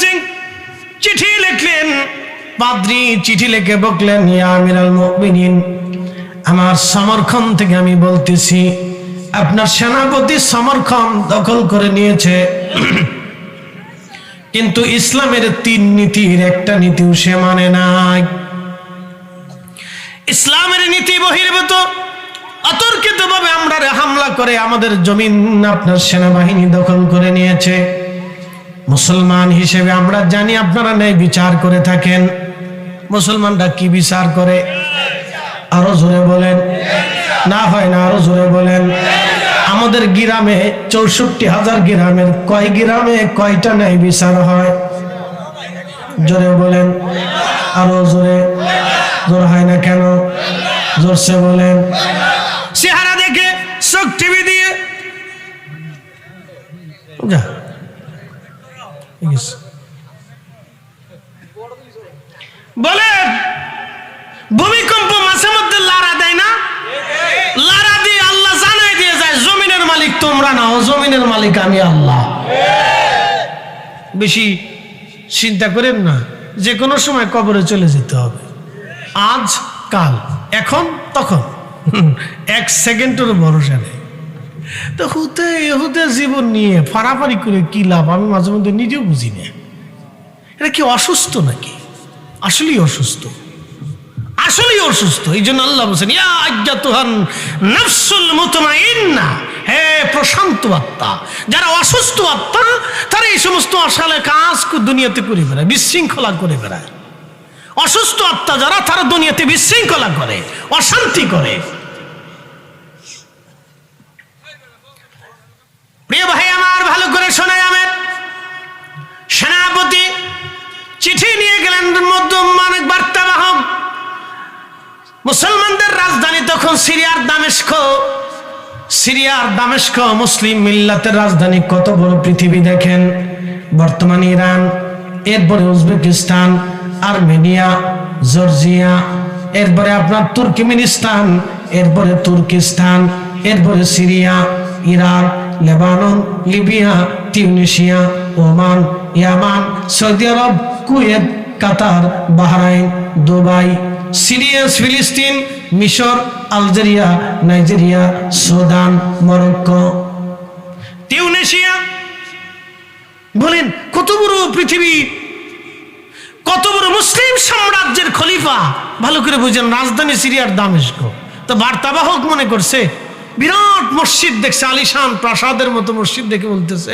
সিং চিঠি লিখলেন। পাদ্রী চিঠি লিখে বললেন, ইয়া আমিরাল মুমিনিন, আমার সমরখন্দ থেকে আমি বলতেছি আপনার সেনাপতি সমরখন্দ দখল করে নিয়েছে, কিন্তু ইসলামের 3 নীতির একটা নীতিও সে মানে নাই। ইসলামের নীতি বহির্ভূত অতর্কিত ভাবে আমরা হামলা করে আমাদের জমিন আপনার সেনাবাহিনী দখল করে নিয়েছে। মুসলমান হিসেবে আমরা জানি আপনারা ন্যায় বিচার করে থাকেন। মুসলমানরা কি বিচার করে? আরো জোরে বলেন। না হয় না, আরো জোরে বলেন। আমাদের গ্রামে 64,000 গ্রামের কয় গ্রামে কয়টা ন্যায় বিচার হয়? জোরে বলেন। আরো জোরে। জোর হয় না কেন? জোরসে বলেন। চেহারা দেখে চোখ টিভি দিয়ে যা বলেন, ভূমিকম্প মাঝে মধ্যে লাড়া দেয় না? লাড়া দিয়ে আল্লাহ জানাই দিয়ে যায় জমিনের মালিক তোমরা না, ও জমিনের মালিক আমি আল্লাহ। বেশি চিন্তা করেন না, যে কোনো সময় কবরে চলে যেতে হবে। আজ কাল, এখন তখন, 1 সেকেন্ডের ভরসা নেই। তো হুতে জীবন নিয়ে ফাড়াফাড়ি করে কি লাভ? আমি মাঝে মধ্যে নিজেও বুঝি না, এটা কি অসুস্থ নাকি? আসলেই অসুস্থ, আসলেই অসুস্থ। এই জন্য আল্লাহ বলছেন, ইয়া আইয়াতুহান নাফসুল মুতমাইন্না, হে প্রশান্ত আত্মা। যারা অসুস্থ আত্মা তারা এই সমস্ত অসালে কাজ দুনিয়াতে করে বেড়ায়, বিশৃঙ্খলা করে বেড়ায়। অসুস্থ আত্মা যারা, তারা দুনিয়াতে বিশৃঙ্খলা করে, অশান্তি করে। প্রিয় ভাই আমার, ভালো করে শোনায়, আমার সেনাপতি চিঠি নিয়ে গেলেন মধ্যমানের বার্তাবাহক। মুসলমানদের রাজধানী তখন সিরিয়ার দামেস্ক। সিরিয়ার দামেস্ক মুসলিম মিল্লাতের রাজধানী। কত বড় পৃথিবী দেখেন। বর্তমান ইরান, এরপরে উজবেকিস্তান, আর্মেনিয়া, জর্জিয়া, এরপরে আপনার তুর্কমেনিস্তান, এরপরে তুর্কিস্তান, এরপরে Syria, Iraq, Lebanon, Libya, Tunisia, Oman, Yemen, Saudi আরব, Kuwait, Qatar, Bahrain, Dubai, Syria, ফিলিস্তিন, মিশর, Algeria, Nigeria, Sudan, Morocco, Tunisia. বলেন কত বড় পৃথিবী, কত বড় মুসলিম সাম্রাজ্যের খলিফা। ভালো করে বুঝেন, রাজধানী সিরিয়ার দামেস্ক। তো বার্তাবাহক মনে করছে বিরাট মসজিদ দেখছে, আলিশান প্রাসাদের মতো মসজিদ দেখে বলতেছে,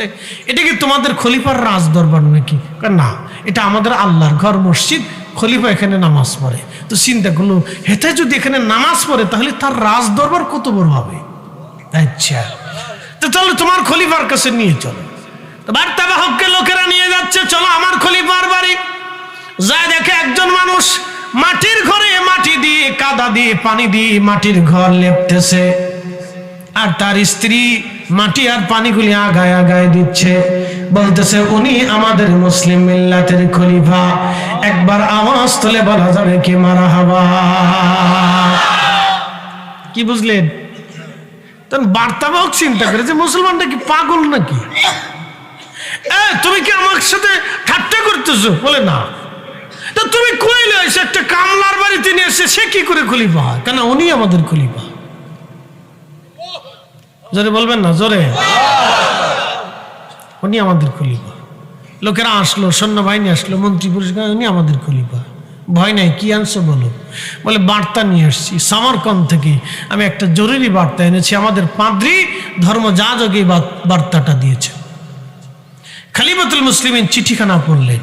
এটা কি তোমাদের খলিফার রাজ দরবার নাকি? না, এটা আমাদের আল্লাহর ঘর মসজিদ, খলিফা এখানে নামাজ পড়ে। তো চিন্তা করলো, হেতে যদি এখানে নামাজ পড়ে তাহলে তার রাজ দরবার কত বড় হবে। আচ্ছা, তো তাহলে তোমার খলিফার কাছে নিয়ে চলো। তো বার্তাবাহককে লোকেরা নিয়ে যাচ্ছে, চলো আমার খলিফার বাড়ি। যায় দেখে একজন মানুষ মাটির ঘরে মাটি দিয়ে, কাদা দিয়ে, পানি দিয়ে মাটির ঘর লেপতেছে, আর তার স্ত্রী মাটি আর পানিগুলি আগায় আগায় দিচ্ছে। বলতেছে উনি আমাদের মুসলিম মিল্লাতের খলিফা। একবার আওয়াজ তুলে বলা যাবে কি মারহাবা? কি বুঝলেন? তখন বার্তাবাহক চিন্তা করে যে মুসলমানটা কি পাগল নাকি? তুমি কি আমার সাথে ঠাট্টা করতেছো? বলে না। তো তুমি কইলে এসে একটা কামলার বাড়িতে নিয়ে এসে সে কি করে খলিফা হয়? কেন উনি আমাদের খলিফা। জোরে বলবেন না, জোরে। উনি আমাদের খলিফা। লোকেরা আসলো, সৈন্যবাহিনী আসলো, মন্ত্রী পুরস্কার, উনি আমাদের খলিফা। ভয় নাই, কি আনছো বলো? বলে বার্তা নিয়ে আসছি সমরকন্দ থেকে, আমি একটা জরুরি বার্তা এনেছি। আমাদের পাদ্রী ধর্মযাজক এই বার্তাটা দিয়েছে। খলিফাতুল মুসলিমিন চিঠিখানা পড়লেন।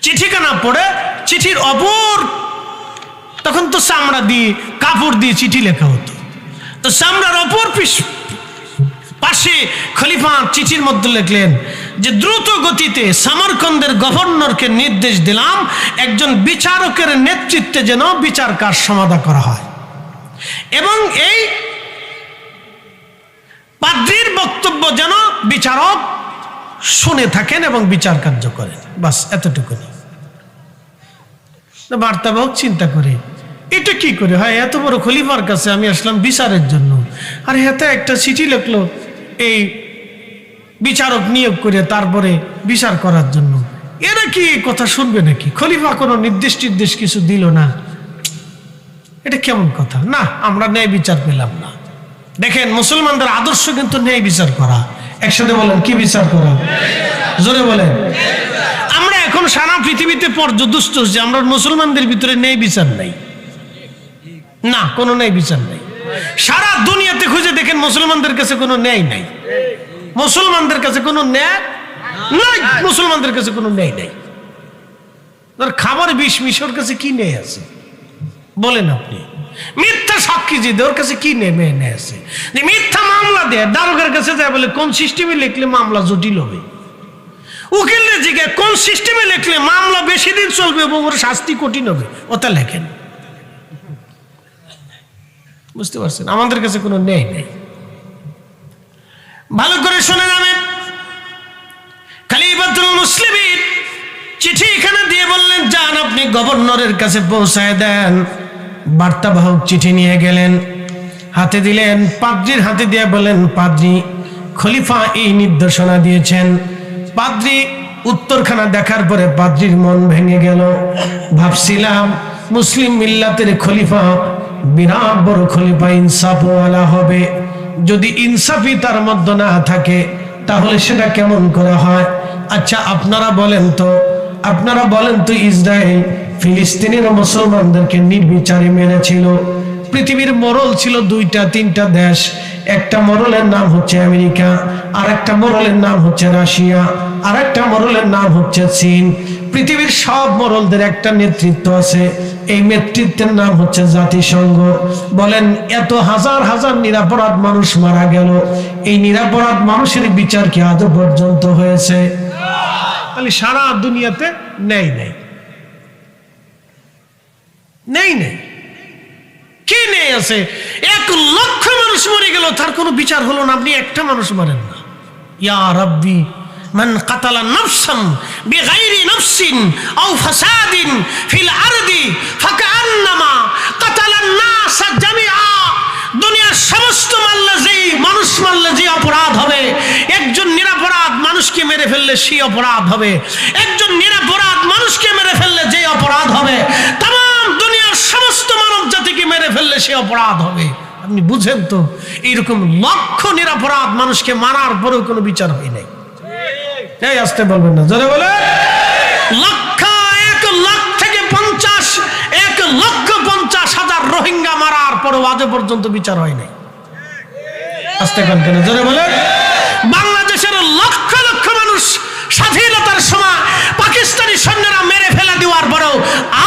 চিঠিখানা পড়ে চিঠির অপর, তখন তো চামড়া দিয়ে, কাপড় দিয়ে চিঠি লেখা হতো। তো চামড়ার অপর পাশে খলিফা চিঠির মধ্যে লিখলেন যে দ্রুত গতিতে সমরকন্দের গভর্নরকে নির্দেশ দিলাম একজন বিচারকের নেতৃত্বে যেন বিচার কাজ সমাধা করা হয়, এবং এই পাদ্রীর বক্তব্য যেন বিচারক শুনে থাকেন এবং বিচার কার্য করেন। বাস এতটুকুনি। বার্তাবাহক চিন্তা করে, এটা কি করে হয়? এত বড় খলিফার কাছে আমি আসলাম বিচারের জন্য, আর হাতে একটা চিঠি লিখলো এই বিচারক নিয়োগ করে তারপরে বিচার করার জন্য। এরা কি কথা শুনবে নাকি? খলিফা কোনো নির্দেশ কিছু দিল না, এটা কেমন কথা? না, আমরা ন্যায় বিচার পেলাম না। দেখেন, মুসলমানদের আদর্শ কিন্তু ন্যায় বিচার করা। একসাথে বলেন, কি বিচার করা? জোরে বলেন। আমরা এখন সারা পৃথিবীতে পর্যদুষ্ট যে আমরা মুসলমানদের ভিতরে ন্যায় বিচার নাই, না, কোনো ন্যায় বিচার নাই। সারা দুনিয়াতে খুঁজে দেখেন, মুসলমানদের কাছে কোনো ন্যায় নাই। মুসলমানদের কাছে কোনো ন্যায় নাই, মুসলমানদের কাছে কোনো ন্যায় নাই। খাবার বিষ মিশর কাছে কি ন্যায় আছে বলেন আপনি? মিথ্যা সাক্ষী যে ওর কাছে কি ন্যায় আছে? যে মিথ্যা মামলা দেয়, দারোগার কাছে যায় বলে কোন সিস্টেমে লিখলে মামলা জটিল হবে, উকিলে জিজ্ঞাসা কোন সিস্টেমে লিখলে মামলা বেশি দিন চলবে এবং ওর শাস্তি কঠিন হবে, ওটা লেখেন। বুঝতে পারছেন? আমাদের কাছে কোনো ন্যায় নেই। ভালো করে শুনে যাবেন। খলিফাতুল মুসলিমিন চিঠি এখানে দিয়ে বললেন, যান আপনি গভর্নরের কাছে পৌঁছায় দেন। বার্তাবাহক চিঠি নিয়ে গেলেন, হাতে দিলেন, পাদ্রির হাতে দিয়ে বলেন, পাদ্রি, খলিফা এই নির্দেশনা দিয়েছেন। পাদ্রি উত্তরখানা দেখার পরে পাদ্রির মন ভেঙে গেল। ভাবছিলাম মুসলিম মিল্লাতের খলিফা বিরাট বড় খলিফা, ইনসাফওয়ালা হবে। যদি ইনসাফই তার মধ্যে না থাকে তাহলে সেটা কেমন করে হয়? আচ্ছা আপনারা বলেন তো ইসরায়েল ফিলিস্তিনের মুসলমানদেরকে নির্বিচারে মেরেছিল। পৃথিবীর মোড়ল ছিল 2-3টা দেশ। একটা মোড়লের নাম হচ্ছে আমেরিকা, আর একটা মোড়লের নাম হচ্ছে রাশিয়া, আর একটা মোড়লের নাম হচ্ছে চীন। পৃথিবীর সব মোড়লদের একটা নেতৃত্ব আছে, এই নেতৃত্বের নাম হচ্ছে জাতিসংঘ। বলেন, এত হাজার হাজার নিরপরাধ মানুষ মারা গেল, এই নিরপরাধ মানুষের বিচার কি আজও পর্যন্ত হয়েছে? তাহলে সারা দুনিয়াতে ন্যায় নেই, নেই নেই। কি নেই আছে? 1 লক্ষ মানুষ মরে গেল, তার কোনো বিচার হলো না, আপনি একটা মানুষ মারেন না। ইয়া রাব্বি মান কাতালা নাফসান বিগাইরি নাফসিন আও ফাসাদিন ফিল আরদি ফাকান্নামা কাতালান নাস জামিআ। দুনিয়ার সমস্ত মানুষ মারলে যে অপরাধ হবে, একজন নিরপরাধ মানুষকে মেরে ফেললে সেই অপরাধ হবে। একজন নিরপরাধ মানুষকে মেরে ফেললে যে অপরাধ হবে, তাম দুনিয়ার সমস্ত মানব জাতিকে মেরে ফেললে সে অপরাধ হবে। আপনি বুঝেন তো? এইরকম লক্ষ নিরপরাধ মানুষকে মারার পরেও কোনো বিচার হয় নাই। এই আসতে বলবেন না, জোরে বলে। 1 লাখ থেকে 1,50,000 রোহিঙ্গা মারার পরেও আজ পর্যন্ত বিচার হয় নাই। আসতে কেন, জোরে বলে। বাংলাদেশের লক্ষ লক্ষ মানুষ স্বাধীনতার সময় পাকিস্তানি সৈন্যরা মেরে ফেলে দেওয়ার পরেও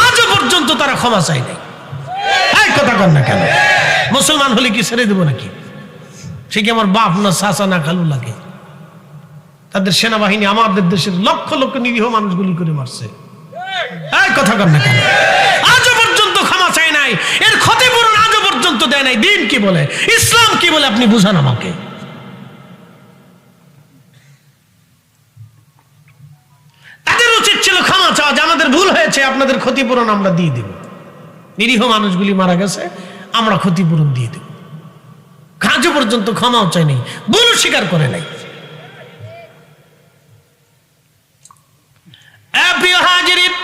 আজও পর্যন্ত তারা ক্ষমা চায় নাই। এই কথা কন না কেন? মুসলমান হলে কি ছেড়ে দেবো নাকি? সে কি আমার বাপ না চাচা না খালু লাগে? তাদের সেনাবাহিনী আমাদের দেশের লক্ষ লক্ষ নিরীহ মানুষগুলি করে মারছে। এই কথা কন না কেন? আজও পর্যন্ত ক্ষমা চায় নাই, এর ক্ষতিপূরণ আজও পর্যন্ত দেয় নাই। দিন কি বলে, ইসলাম কি বলে, আপনি বুঝান আমাকে। তাদের উচিত ছিল ক্ষমা চাওয়া, যে আমাদের ভুল হয়েছে, আপনাদের ক্ষতিপূরণ আমরা দিয়ে দেব। নিরীহ মানুষগুলি মারা গেছে, আমরা ক্ষতিপূরণ দিয়ে দেব। আজও পর্যন্ত ক্ষমাও চাই নাই, ভুল স্বীকার করে নাই। প্রিয় হাজিরিন,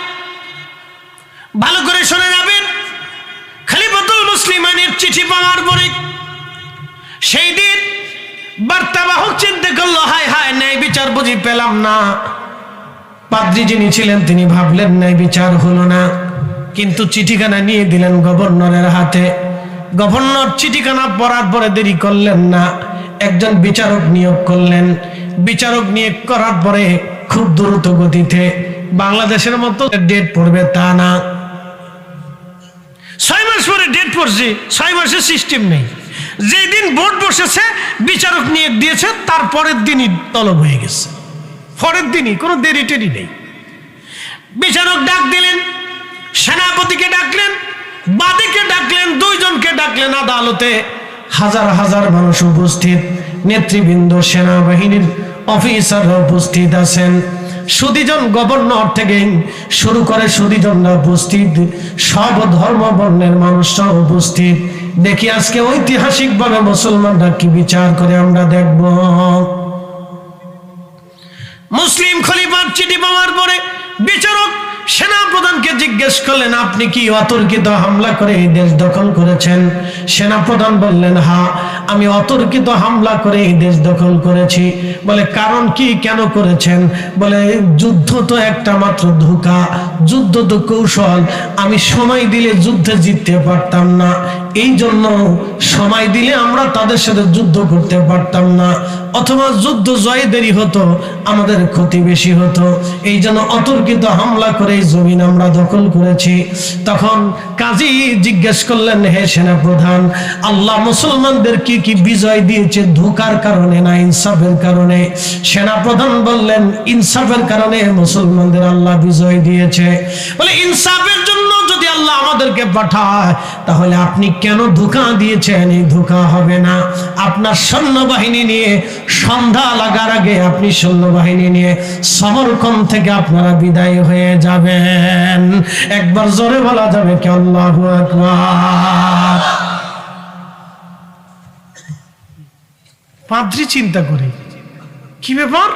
ভালো করে শুনে যাবেন। খলিফাতুল মুসলিমিনের চিঠি পাওয়ার পরে সেই দিন বার্তাবাহক চিন্তা করলো, হায় হায়, ন্যায় বিচার বুঝি পেলাম না। পাদ্রী যিনি ছিলেন তিনি ভাবলেন ন্যায় বিচার হলো না, কিন্তু চিঠিখানা নিয়ে দিলেন গভর্নরের হাতে। গভর্নর চিঠিখানা পড়ার পরে দেরি করলেন না, একজন বিচারক নিয়োগ করলেন। বিচারক নিয়োগ করার পরে খুব দ্রুত গতিতে, বাংলাদেশের মতো ডেট পড়বে তা না। 6 মাস পরে ডেট পড়ছে, 6 মাসের সিস্টেম নেই। যেদিন ভোট বসেছে বিচারক নিয়োগ দিয়েছে, তার পরের দিনই তলব হয়ে গেছে, পরের দিনই, কোনো দেরি টেরি নেই। বিচারক ডাক দিলেন, সেনাপতিকে ডাকলেন, বাদীকে ডাকলেন, 2 জনকে ডাকলেন আদালতে। হাজার হাজার মানুষ উপস্থিত, নেতৃবৃন্দ, সেনাবাহিনীর অফিসাররা উপস্থিত আছেন। সুদীজন গভর্নর থেকে শুরু করে সুদীজনরা উপস্থিত, সব ধর্ম বর্ণের মানুষরা উপস্থিত। দেখি আজকে ঐতিহাসিক ভাবে মুসলমানরা কি বিচার করে, আমরা দেখব। মুসলিম খলিফার চিঠি পাওয়ার পরে বিচারক সেনা প্রধানকে জিজ্ঞেস করলেন, আপনি কি অতর্কিত হামলা করে এই দেশ দখল করেছেন? সেনা প্রধান বললেন, হ্যাঁ, আমি অতর্কিত হামলা করে এই দেশ দখল করেছি। বলে, কারণ কি, কেন করেছেন? বলে, যুদ্ধ তো একটা মাত্র ধোঁকা, যুদ্ধ তো কৌশল, আমি সময় দিলে যুদ্ধে জিততে পারতাম না, এই জন্য সময় দিলে আমরা তাদের সাথে যুদ্ধ করতে পারতাম না, অথবা যুদ্ধ জয় দেরি হতো, আমাদের ক্ষতি বেশি হতো, এই জন্য অতর্কিত হামলা করে জমিন আমরা দখল করেছি। তখন কাজী জিজ্ঞেস করলেন, হে সেনা প্রধান, আল্লাহ মুসলমানদের কি কি বিজয় দিয়েছে, ধোঁকার কারণে না ইনসাফের কারণে? সেনা প্রধান বললেন, ইনসাফের কারণে মুসলমানদের আল্লাহ বিজয় দিয়েছে। বলে, ইনসাফের জন্য যদি আল্লাহ আমাদেরকে পাঠায়, তাহলে আপনি কেন ধোঁকা দিয়েছেন? এই ধোঁকা হবে না। আপনার সৈন্যবাহিনী নিয়ে সন্ধ্যা লাগার আগে আপনি সৈন্যবাহিনী নিয়ে সমরকন্দ থেকে আপনারা বিদায় হয়ে যাবেন। একবার জোরে বলা যাবে কি আল্লাহু আকবার? পাদ্রী চিন্তা করে, কি ব্যাপার,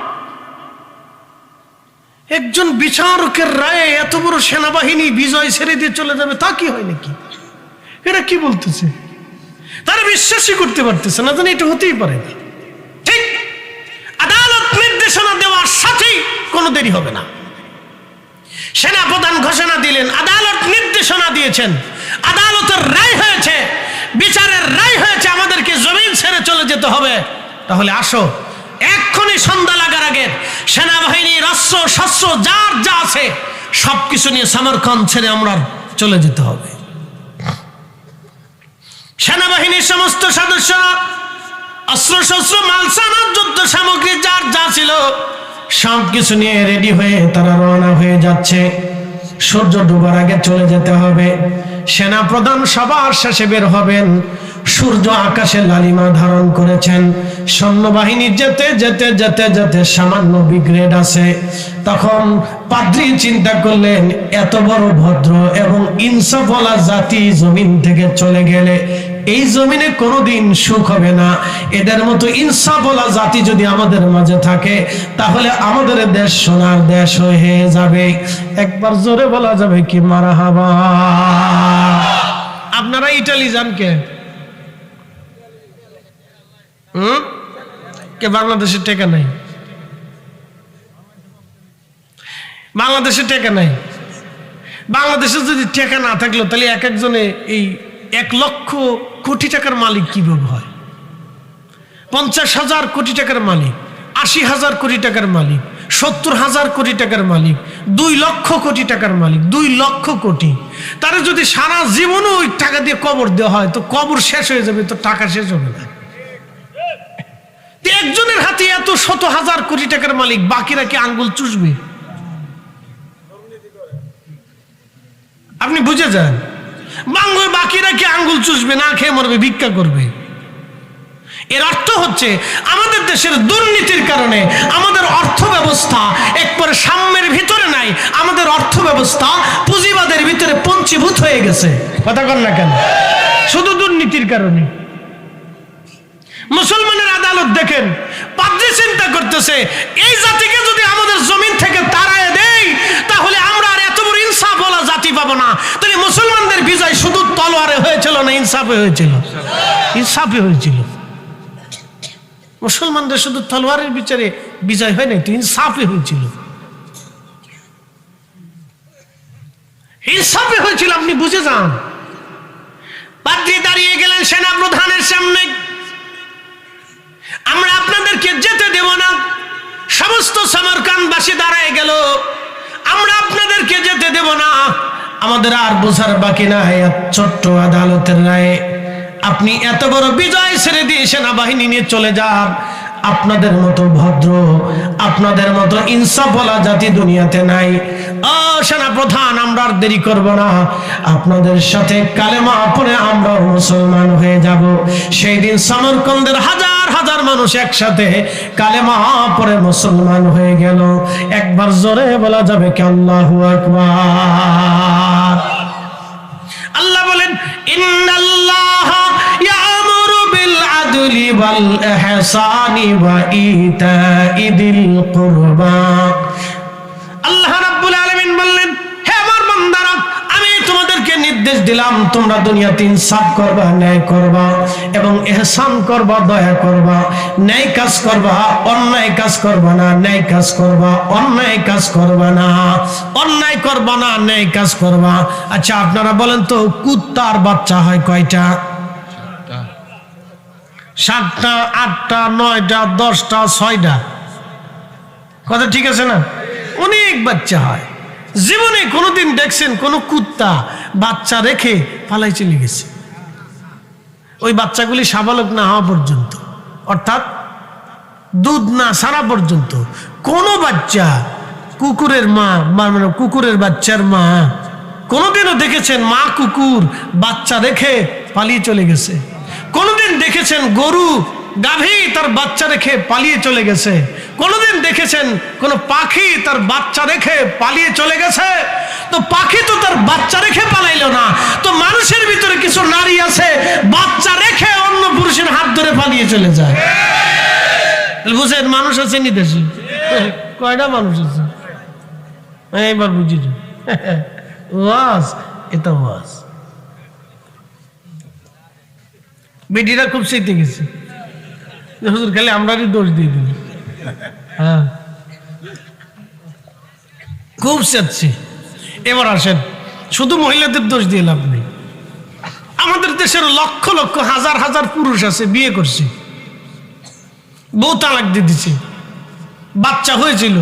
একজন বিচারকের রায়ে এত বড় সেনাবাহিনী বিজয় ছেড়ে দিয়ে চলে যাবে, তা কি হয় নাকি? এরা কি বলতেছে? তারা বিশ্বাসই করতে পারতেছে না, জানি এটা হতেই পারে। ঠিক আদালত নির্দেশনা দেওয়ার সাথেই কোনো দেরি হবে না। সেনাপ্রধান ঘোষণা দিলেন, আদালত নির্দেশনা দিয়েছেন, আদালতের রায় হয়েছে, বিচারের রায় হয়েছে, আমাদেরকে জমিন ছেড়ে চলে যেতে হবে। তাহলে আসো, এক্ষুনি সন্ধ্যা লাগার আগে সেনাবাহিনীর অস্ত্র শস্ত্র যার যা আছে সবকিছু নিয়ে সমরকন্দ ছেড়ে আমরা চলে যেতে হবে। সেনাবাহিনীর সমস্ত সদস্যরা অস্ত্র শস্ত্র মালসানা যুদ্ধ সামগ্রী যার যা ছিল সবকিছু নিয়ে রেডি হয়ে তারা রওনা হয়ে যাচ্ছে। সূর্য ডুবার আগে চলে যেতে হবে। সেনা প্রধান সবার শেষে বের হবেন। সূর্য আকাশে লালিমা ধারণ করেছেন। সৈন্যবাহিনী যেতে যেতে যেতে যেতে সামান্য বিগ্রেড আছে। তখন পাদ্রী চিন্তা করলেন, এত বড় ভদ্র এবং ইনসাফওয়ালা জাতি জমিন থেকে চলে গেলে এই জমিনে কোনোদিন সুখ হবে না। এদের মতো ইনসাফওয়ালা জাতি যদি আমাদের মাঝে থাকে, তাহলে আমাদের দেশ সোনার দেশ হয়ে যাবে। একবার জোরে বলা যাবে কি মারহাবা? আপনারা ইটালি যান কে? কে বাংলাদেশের টাকা নাই? বাংলাদেশের টাকা নাই। বাংলাদেশে যদি টাকা না থাকলো, তাহলে এক একজনে এই 1 লক্ষ কোটি টাকার মালিক কিভাবে হয়? 50,000 কোটি টাকার মালিক, 80,000 কোটি টাকার মালিক, 70,000 কোটি টাকার মালিক, 2 লক্ষ কোটি টাকার মালিক, 2 লক্ষ কোটি। তারা যদি সারা জীবনও ওই টাকা দিয়ে কবর দেওয়া হয়, তো কবর শেষ হয়ে যাবে, তো টাকা শেষ হবে না। একজনের হাতে এত 100,000 কোটি টাকার মালিক, বাকিরা কি আঙ্গুল চুষবে? আপনি বুঝে যান, বাকিরা কি আঙ্গুল চুষবে? না খেয়ে মরবে, ভিক্ষা করবে। এর অর্থ হচ্ছে আমাদের দেশের দুর্নীতির কারণে আমাদের অর্থ ব্যবস্থা একবারে সাম্যের ভিতরে নাই। আমাদের অর্থ ব্যবস্থা পুঁজিবাদের ভিতরে পঞ্চীভূত হয়ে গেছে। কথা কন না কেন? শুধু দুর্নীতির কারণে। মুসলমানের আদালত দেখেন, পাদ্রী চিন্তা করতেছে, এই জাতিকে যদি আমাদের জমিন থেকে তাড়ায় দেই, তাহলে আমরা আর এত বড় ইনসাফ ওয়ালা জাতি পাবো না। তাহলে মুসলমানদের বিজয় শুধু তলোয়ারে হয়েছিল না, ইনসাফে হয়েছিল? ইনসাফে হয়েছিল। মুসলমানদের শুধু তলোয়ারের বিচারে বিজয় হয় নাই, তো ইনসাফে হয়েছিল। ইনসাফে হয়েছিল, আপনি বুঝে যান। পাদ্রী দাঁড়িয়ে গেলেন সেনা প্রধানের সামনে, আমরা আপনাদেরকে যেতে দেব না। সমস্ত সমরকন্দবাসী দাঁড়ায় গেল, আমরা আপনাদেরকে যেতে দেব না। আমাদের আর বোঝার বাকি নাই, ছোট্ট আদালতের রায়ে আপনি এত বড় বিজয় ছেড়ে দিয়ে সেনাবাহিনী নিয়ে চলে যান। আপনাদের মতো ভদ্র, আপনাদের মতো ইনসাফওয়ালা জাতি দুনিয়াতে নাই। ও সেনা প্রধান, আমরা আর দেরি করব না, আপনাদের সাথে কালেমা পড়ে আমরা মুসলমান হয়ে যাব। সেই দিন সমরকন্দের হাজার হাজার মানুষ একসাথে কালেমা পড়ে মুসলমান হয়ে গেল। একবার জোরে বলা যাবে কি আল্লাহু আকবার? আল্লাহ বলেন, ইন্নাল্লাহা ইয়ামুরু বিল আদলি আদলি ওয়াল ইহসানি ওয়া ইতাই যিল কুরবা। আল্লাহ রাব্বুল আলামিন বললেন, হে আমার বান্দারা, আমি তোমাদেরকে নির্দেশ দিলাম তোমরা দুনিয়াতে ইনসাফ করবা, ন্যায় করবা এবং ইহসান করবা, দয়া করবা, ন্যায় কাজ করবা, অন্যায় কাজ করবা না, ন্যায় কাজ করবা, অন্যায় কাজ করবা না, অন্যায় করবা না, ন্যায় কাজ করবা। আচ্ছা আপনারা বলেন তো, কুত্তার বাচ্চা হয় কয়টা? 7টা, 8টা, 9টা, 10টা, 6টা। কথা ঠিক আছে না? অনেক বাচ্চা হয়। জীবনে কোনোদিন দেখছেন কোন কুত্তা বাচ্চা রেখে পালাই চলে গেছে? ওই বাচ্চাগুলি সাবালক না হওয়া পর্যন্ত, অর্থাৎ দুধ না ছাড়া পর্যন্ত কোন বাচ্চা, কুকুরের মা মানে কুকুরের বাচ্চার মা, কোনোদিনও দেখেছেন মা কুকুর বাচ্চা রেখে পালিয়ে চলে গেছে? কোনোদিন দেখেছেন গরু গাভী তার বাচ্চা রেখে পালিয়ে চলে গেছে? কোনোদিন দেখেছেন কোন পাখি তার বাচ্চা রেখে পালিয়ে চলে গেছে? তো পাখি তো তার বাচ্চা রেখে পালাইলো না, তো মানুষের ভিতরে কিছু নারী আছে বাচ্চা রেখে অন্য পুরুষের হাত ধরে পালিয়ে চলে যায়। বুঝেন, মানুষ আছে নি দেশে? কয়টা মানুষ আছে? এইবার বুঝি ওয়াজ, এটা ওয়াজ। বেটিরা খুব শিখতে গেছে, হুজুর খালি আমরারই দোষ দিয়ে দিল। হ্যাঁ, খুব চাচ্ছি। এবার আসেন, শুধু মহিলাদের দোষ দিয়ে লাভ নেই। আমাদের দেশের লক্ষ লক্ষ হাজার হাজার পুরুষ আছে, বিয়ে করছে, বউ তালাক দিয়ে দিছে, বাচ্চা হয়েছিল,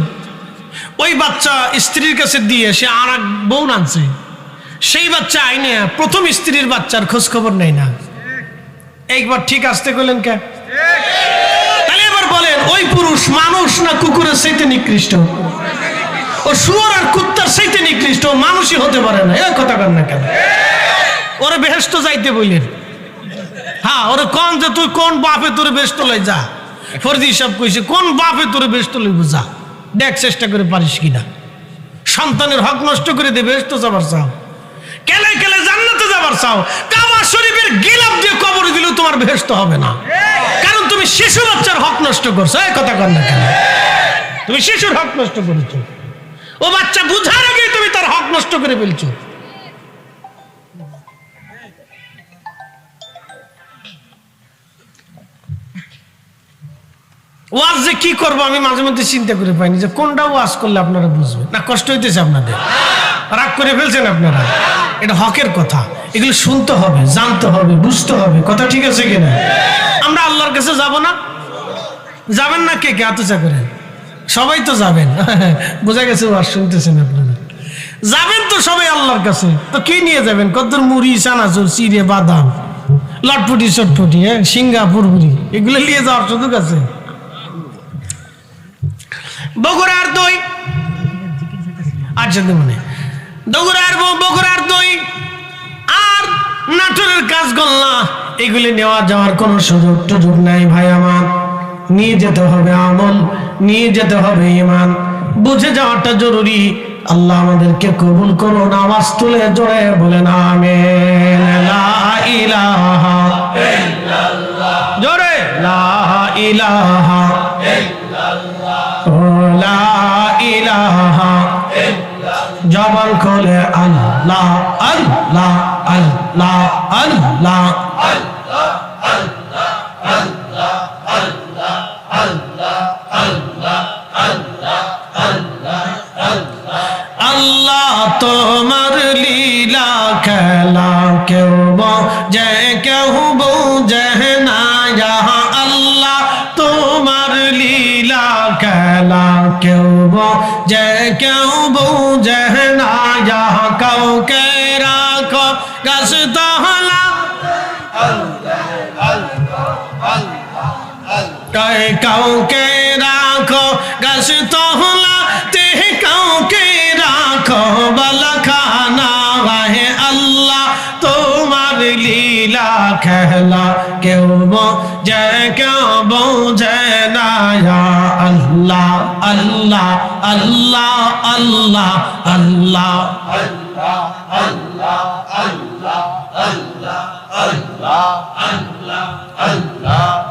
ওই বাচ্চা স্ত্রীর কাছে দিয়ে সে আর এক বউ আনছে, সেই বাচ্চা আইনে প্রথম স্ত্রীর বাচ্চার খোঁজ খবর নেই না। একবার ঠিক আসতে গেলেন কে? তাহলে এবার বলেন, ওই পুরুষ মানুষ না কুকুরের চাইতে নিকৃষ্ট? ও শুয়োর আর কুত্তার চাইতে নিকৃষ্ট, মানুষই হতে পারে না। এই কথা কন না কেন? ওরে বেহেশত যাইতে বললেন? হ্যাঁ, ওরে কোন যে তুই কোন বাপে তোরে বেহেশত লই যা। ফরজি হিসাব কইছে, কোন বাপে তোরে বেহেশত লইব যা, দেখ চেষ্টা করে পারিস কিনা। সন্তানের হক নষ্ট করে দে, বেহেশত যাবার চাও, কেলে কেলে জান্নাতে যাবার চাও, কাবা শরীফের গিলাফ দিয়ে কবর দিলেও তোমার বেহেশত হবে না, কারণ তুমি শিশু বাচ্চার হক নষ্ট করছো। এই কথা কন না কেন? তুমি শিশুর হক নষ্ট করেছো, ও বাচ্চা বুঝার আগে তুমি তার হক নষ্ট করে ফেলছো। ওয়াজ যে কি করবো আমি মাঝে মধ্যে চিন্তা করে পাইনি, যে কোনটা ওয়াজ করলে আপনারা বুঝবেন না। কষ্ট হইতেছে আপনাদের? রাগ করে ফেলছেন আপনারা? এটা হকের কথা, এগুলো শুনতে হবে, জানতে হবে, বুঝতে হবে। কথা ঠিক আছে কিনা? আমরা আল্লাহর কাছে যাব না? যাবেন না? কে কে আতচা করেন? সবাই তো যাবেন। বোঝা গেছে ওয়াজ শুনতেছেন আপনারা। যাবেন তো সবাই আল্লাহর কাছে, তো কি নিয়ে যাবেন? কদ্দুর মুড়ি, চানাচুর, চিড়ে, বাদাম, লটপটি চটপটি, সিঙ্গাপুর বুড়ি, এগুলো নিয়ে যাওয়ার সুযোগ আছে? বগুড়ার দই, আচ্ছা মনে বগুড়ার দই আর নাটোরের কাঁচগোল্লা, এগুলি নেওয়া যাওয়ার কোন সুযোগ টুযোগ নাই ভাই আমার। নিয়ে যেতে হবে আমল, নিয়ে যেতে হবে ঈমান, বুঝে যাওয়াটা জরুরি। আল্লাহ আমাদেরকে কবুল করুন। আওয়াজ তুলে জোরে বলেন আমিন। লা ইলাহা ইল্লাল্লাহ, জোরে লা ইলাহা ইল্লাল্লাহ, লা ইলাহা ইল্লাল্লাহ। জবান খোলে আল্লাহ আল্লাহ আল্লাহ আল্লাহ আল্লাহ আল্লাহ আল্লাহ আল্লাহ আল্লাহ আল্লাহ আল্লাহ আল্লাহ আল্লাহ। আল্লাহ তোমার লীলা খেলা কেউ বোঝে কেউ বোঝে না। আল্লাহ তোমার লীলা খেলা কেউ বোঝে কেউ বোঝে না। কাউকে রাখো গাছ তহলা, কাউকে রাখো গাছ তহলা তে, কাউকে রাখো বালাখানা। হে আল্লাহ তোমার লীলা খেলা কেউ বোঝে কেউ বোঝে না। আল্লাহ আল্লাহ আল্লাহ আল্লাহ আল্লাহ আল্লাহ আল্লাহ আল্লাহ আল্লাহ আল্লাহ আল্লাহ আল্লাহ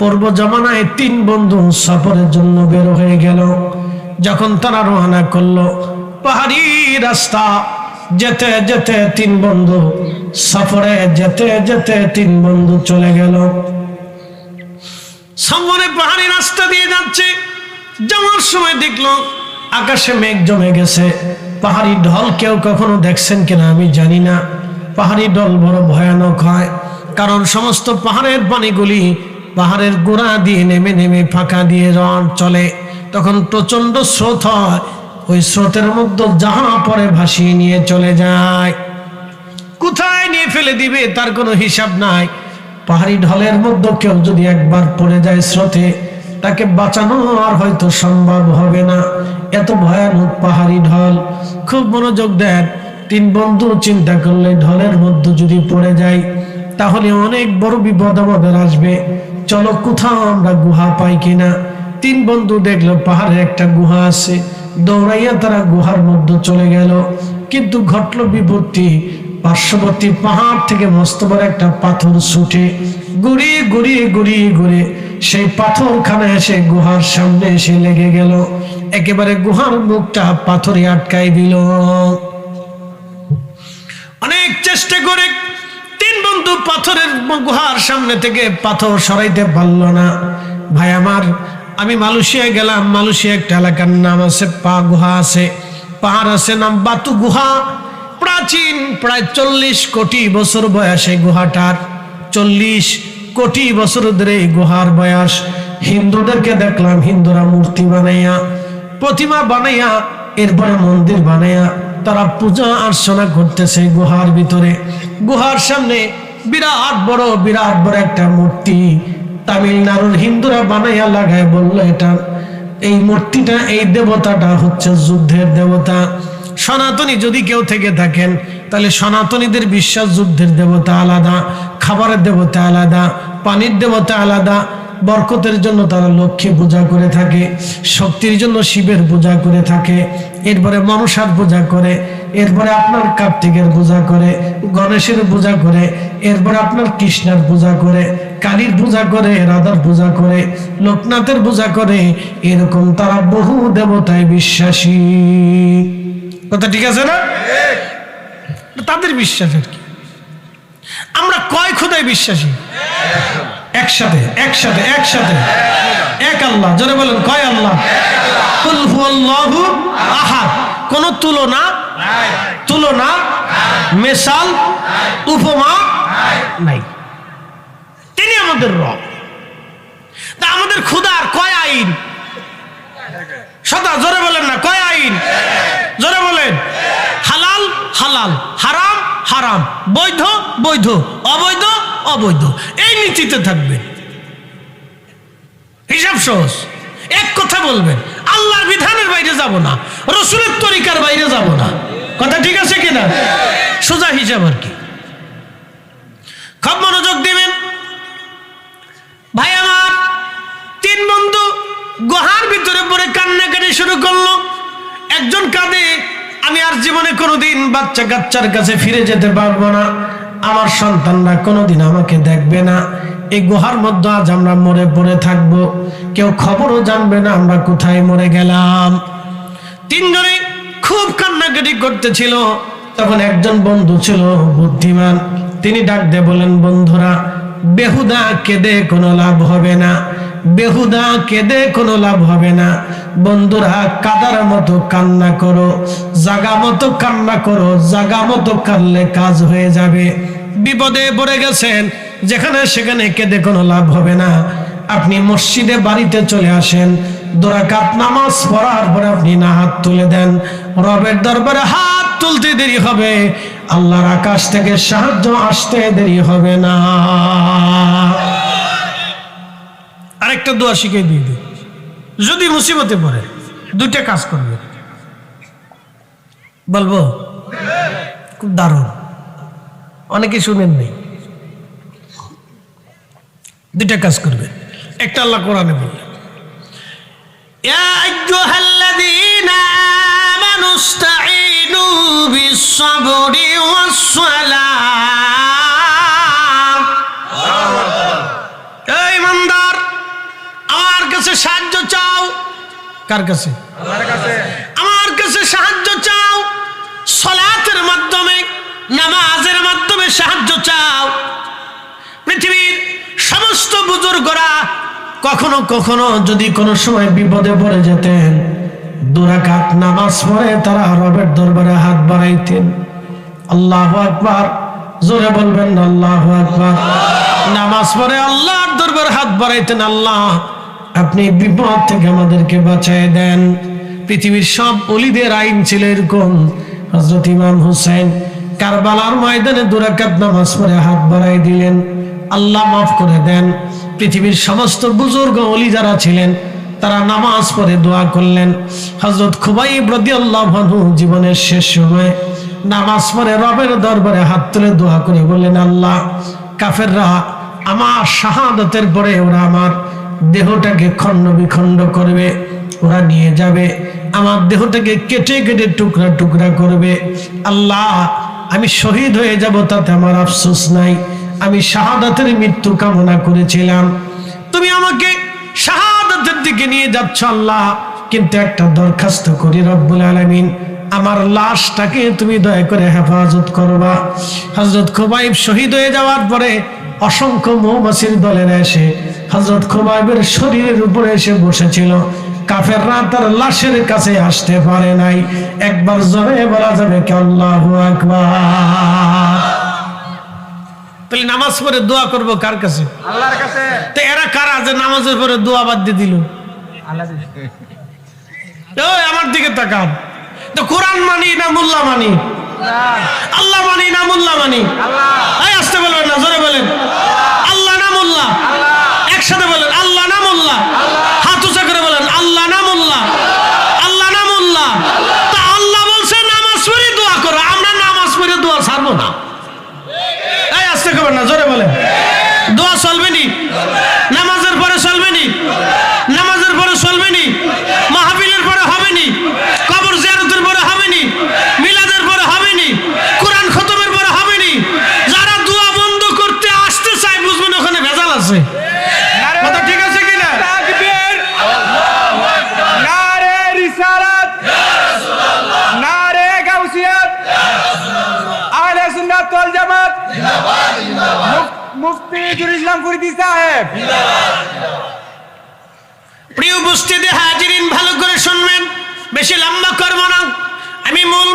পূর্ব জমানায় 3 বন্ধু সফরের জন্য বের হয়ে গেল। যখন তারা রওনা করলো পাহাড়ি রাস্তা, যেতে যেতে 3 বন্ধু সফরে যেতে যেতে 3 বন্ধু চলে গেল। সামনে পাহাড়ি রাস্তা দিয়ে যাচ্ছে, যাওয়ার সময় দেখলো আকাশে মেঘ জমে গেছে। পাহাড়ি ঢল কেউ কখনো দেখছেন কিনা আমি জানি না। পাহাড়ি ঢল বড় ভয়ানক হয়, কারণ সমস্ত পাহাড়ের পানিগুলি পাহাড়ের গোড়া দিয়ে নেমে নেমে ফাঁকা দিয়ে চলে। তখন প্রচন্ড স্রোত হয়, ওই স্রোতের মধ্যে যাহা পরে ভাসিয়ে নিয়ে চলে যায়। কোথায় নিয়ে ফেলে দিবে তার কোনো হিসাব নাই। পাহাড়ি ঢলের মধ্যে কেউ যদি একবার পড়ে যায় স্রোতে, তাকে বাঁচানো আর হয়তো সম্ভব হবে না, এত ভয়ানক পাহাড়ি ঢল। খুব মনোযোগ দেন। 3 বন্ধু চিন্তা করলে ঢলের মধ্যে যদি পড়ে যায় তাহলে অনেক বড় বিপদ আমাদের আসবে। চলো কোথাও আমরা গুহা পাই কিনা। 3 বন্ধু দেখলো পাহাড়ে একটা গুহা আছে, দৌড়াইয়া তারা গুহার মধ্যে চলে গেল। কিন্তু ঘটলো বিপত্তি, পার্শ্ববর্তী পাহাড় থেকে মস্ত বড় একটা পাথর ছুটে ঘুরিয়ে ঘুরিয়ে ঘুরিয়ে ঘুরে সেই পাথরখানা এসে গুহার সামনে এসে লেগে গেল। একেবারে গুহার মুখটা পাথরে আটকাই দিল। অনেক চেষ্টা করে 3 বন্ধু পাথরের গুহার সামনে থেকে পাথর সরাইতে পারল না। ভাই আমার, আমি মালয়েশিয়ায় গেলাম। মালয়েশিয়া একটা এলাকার নাম আছে গুহা আছে, পাহাড় আছে নাম বাতু গুহা। প্রাচীন, প্রায় 40 কোটি বছর বয়স এই গুহাটার। 40 কোটি বছর ধরে এই গুহার বয়স। হিন্দুদেরকে দেখলাম হিন্দুরা মূর্তি বানাইয়া, প্রতিমা বানাইয়া, এরপরে মন্দির বানাইয়া তারা পূজা অর্চনা করতেছে গুহার ভিতরে। গুহার সামনে বিরাট বড় একটা মূর্তি তামিলনাড়ুর হিন্দুরা বানাইয়া লাগায়, বলল এটা এই মূর্তিটা, এই দেবতাটা হচ্ছে যুদ্ধের দেবতা। সনাতনী যদি কেউ থেকে থাকেন তাহলে সনাতনীদের বিশ্বাস যুদ্ধের দেবতা আলাদা, খাবারের দেবতা আলাদা, পানির দেবতা আলাদা। বরকতের জন্য তারা লক্ষ্মী পূজা করে থাকে, শক্তির জন্য শিবের পূজা করে থাকে, এরপরে মনসার পূজা করে, এরপরে আপনার কার্তিকের পূজা করে, গণেশের পূজা করে, এরপরে আপনার কৃষ্ণের পূজা করে, কালীর পূজা করে, রাধার পূজা করে, লোকনাথের পূজা করে। এরকম তারা বহু দেবতায় বিশ্বাসী। কথা ঠিক আছে না? তাদের বিশ্বাস আর কি। আমরা কয় খোদায় বিশ্বাসী? একসাথে একসাথে একসাথে এক আল্লাহ। জোরে বলেন কয় আল্লাহ? কুল হুয়াল্লাহু আহাদ। কোন তুলনা মেসাল উপমা নাই। তিনি আমাদের রব। তা আমাদের খোদার কয় আইন? সদা জোরে বলেন না, কয় আইন? জোরে বলেন। হালাল হালাল, হারাম হারাম, বৈধ বৈধ, অবৈধ অবৈধ, এই নীতিতে থাকবেন। হিসাব সহজ, এক কথা বলবেন, আল্লাহর বিধানের বাইরে যাব না, রসুলের তরিকার বাইরে যাব না। কথা ঠিক আছে কিনা? সোজা হিসাব আর কি। খুব মনোযোগ দিবেন ভাই আমার। 3 বন্ধু গুহার ভিতরে পড়ে কান্নাকাটি শুরু করলো। একজন কাঁদে, আমি আর জীবনে কোনোদিন বাচ্চা কাচ্চার কাছে ফিরে যেতে পারবো না, আমার সন্তানরা কোনোদিন আমাকে দেখবে না, এই গুহার মধ্যে আজ আমরা মরে পড়ে থাকবো, কেউ খবরও জানবে না আমরা কোথায় মরে গেলাম। 3 জনে খুব কান্নাকাটি করতেছিল। তখন একজন বন্ধু ছিল বুদ্ধিমান, তিনি ডাক দিয়ে বলেন, বন্ধুরা বেহুদা কেঁদে কোনো লাভ হবে না, বেহুদা কেঁদে কোনো লাভ হবে না। বন্ধুরা কাদার মতো কান্না করো, জাগা মতো কান্না করো, জাগা মতো কানলে কাজ হয়ে যাবে। বিপদে পড়ে গেছেন, যেখানে সেখানে কেঁদে কোনো লাভ হবে না। আপনি মসজিদে বাড়িতে চলে আসেন, 2 রাকাত নামাজ পড়ার পরে আপনি না হাত তুলে দেন, রবের দরবারে হাত তুলতে দেরি হবে, আল্লাহর আকাশ থেকে সাহায্য আসতে দেরি হবে না। আরেকটা দোয়া শিখিয়ে দিয়ে দিই, যদি মুসিবতে পড়ে 2টা কাজ করবে। বলবো? খুব দারুণ, অনেকে শুনেন নেই। 2টা কাজ করবে। একটা আল্লাহ কোরআনে বললেন, ইয়া আইয়ুহাল্লাযীনা আমানু ইসতাঈনু বিস-সাবরি ওয়াস-সালাহ। এই ইমানদার, কাছে সাহায্য চাও। কার কাছে? আল্লাহর কাছে। আমার কাছে সাহায্য চাও, সালাতের মাধ্যমে, নামাজের মাধ্যমে সাহায্য চাও। পৃথিবীর সমস্ত বুজুর্গরা কখনো কখনো যদি কোনো সময় বিপদে পড়ে যেতেন, 2 রাকাত নামাজ পড়ে তারা রবের দরবারে হাত বাড়াইতেন। আল্লাহু আকবার, জোরে বলবেন না আল্লাহু আকবার। নামাজ পড়ে আল্লাহর দরবারে হাত বাড়াইতেন, আল্লাহ আপনি বিপদ থেকে আমাদেরকে বাঁচায় দেন। পৃথিবীর সব ওলিদের আইন ছিল এরকম। হযরত ইমাম হুসাইন কারবালার ময়দানে 2 রাকাত নামাজ পড়ে হাত বাড়াই দিলেন, আল্লাহ মাফ করে দেন। পৃথিবীর সমস্ত বুজুর্গ ওলি যারা ছিলেন তারা নামাজ পড়ে দোয়া করলেন। হযরত খুবাইব রাদিয়াল্লাহু আনহু জীবনের শেষ সময় নামাজ পড়ে রবের দরবারে হাত তুলে দোয়া করে বললেন, আল্লাহ কাফেররা আমার শাহাদাতের পরে ওরা আমার দেহটাকে খণ্ড বিখণ্ড করবে, ওরা নিয়ে যাবে আমার দেহটাকে কেটে কেটে টুকরা টুকরা করবে। আল্লাহ আমি শহীদ হয়ে যাব, তাতে আমার আফসোস নাই। আমি শাহাদাতের মৃত্যু কামনা করেছিলাম, তুমি আমাকে শাহাদাতের দিকে নিয়ে যাচ্ছ আল্লাহ, কিন্তু একটা দরখাস্ত করি রব্বুল আলামিন, আমার লাশটাকে তুমি দয়া করে হেফাজত করবা। হযরত খুবাইব শহীদ হয়ে যাওয়ার পরে অসংখ্য মৌমাছির দলেরা এসে হযরত খুবাইবের শরীরের উপরে এসে বসেছিল। কাফেররা তার লাশের কাছে আসতে পারে নাই। একবার জোরে বলা যাবে কি আল্লাহু আকবার? তাহলে নামাজ পড়ে দোয়া করব কার কাছে? আল্লাহর কাছে। তো এরা কারা যে নামাজের পরে দোয়া বাদ দিয়ে দিল? আল্লাহ। ওই আমার দিকে তাকান তো, কোরআন মানি না মোল্লা মানি? আল্লাহ মানি না মোল্লা মানি? আল্লাহ। এই আসতে বলবেন না, জোরে বলেন আল্লাহ না মোল্লা? একসাথে বলেন আল্লাহ না মোল্লা? হাত উঁচা করে বলেন আল্লাহ না মোল্লা? আল্লাহ না মোল্লা? তা আল্লাহ বলছে নামাজ পড়ে দোয়া করো, আমরা নামাজ পড়ে দোয়া ছাড়বো না। এই আসতে করবেন না, জোরে বলেন। দোয়া চলবে নি? নামাজের পরে চলবে নি? নামাজের পরে চলবে নি? মাহফিলের পরে হবে নি? কবর জিয়ারতের পরে হবে নি? মিলাদের পরে হবে নি? কোরআন খতমের পরে হবে নি? যারা দোয়া বন্ধ করতে আসতে চায় বুঝবেন ওখানে ভেজাল আছে। কথা ঠিক আছে কিনা? তাকবীর। নারে রিসালাত। ইয়া রাসূলুল্লাহ। নারে গাউসিয়াত। আহলে সুন্নাত ওয়াল জামাত জিন্দাবাদ জিন্দাবাদ। মুফতি নজরুল ইসলাম ফরিদী সাহেব জিন্দাবাদ। প্রিয় উপস্থিতি হাজিরিন, ভালো করে শুনবেন, বেশি লম্বা করব না। আমি মূল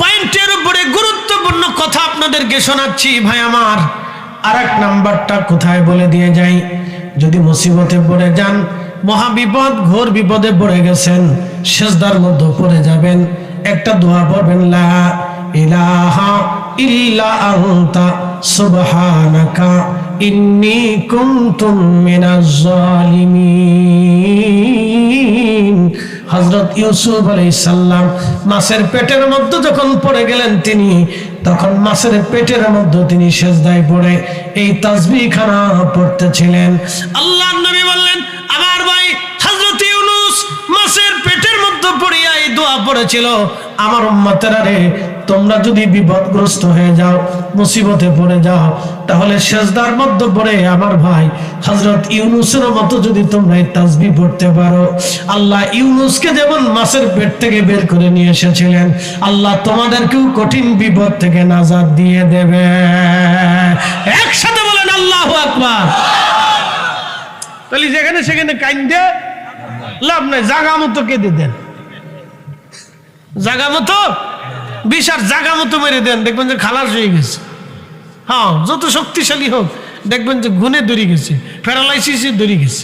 পয়েন্টের উপরে গুরুত্বপূর্ণ কথা আপনাদেরকে শোনাচ্ছি ভাই আমার। আরেক নাম্বারটা কোথায় বলে দিয়ে যাই, যদি মুসিবতে পড়ে যান, মহাবিপদ ঘোর বিপদে পড়ে গেছেন, সিজদার মধ্যে পড়ে যাবেন, একটা দোয়া পড়বেন, লা ইলাহা ইল্লা আনতা সুবহানাকা ইন্নী কুনতু মিনাজ জালিমিন। হযরত ইউসুফ আলাইহিস সালাম মাছের পেটের মধ্যে যখন পড়ে গেলেন তিনি, তখন মাছের পেটের মধ্যে তিনি সিজদায় পড়ে এই তাসবিহ খানা পড়তেছিলেন। আল্লাহর নবী বললেন, আমার ভাই হযরত ইউনূস মাছের পেটের মধ্যে পড়িয়া এই দোয়া পড়েছিল, আমার উম্মতেরা রে, তোমরা যদি বিপদগ্রস্ত হয়ে যাও, মুসিবতে পড়ে যাও, তাহলে সিজদার মধ্যে পড়ে আমার ভাই হযরত ইউনূসের মতো যদি তোমরা এই তাসবিহ পড়তে পারো, আল্লাহ ইউনূসকে যেমন মাছের পেট থেকে বের করে নিয়ে এসেছিলেন, আল্লাহ তোমাদেরকেও কঠিন বিপদ থেকে নাজাত দিয়ে দেবে। একসাথে বলেন আল্লাহু আকবার। তাহলে যেখানে সেখানে কাইন্দে লাভ নাই, জাগা মতো কেঁদে দেন, জাগা মতো বিশার জাগা মতো মেরে দেন, দেখবেন যে খালাস হয়ে গেছে। হ্যাঁ, যত শক্তিশালী হোক দেখবেন যে গুণে দড়ি গেছে, প্যারালাইসিসে দড়ি গেছে,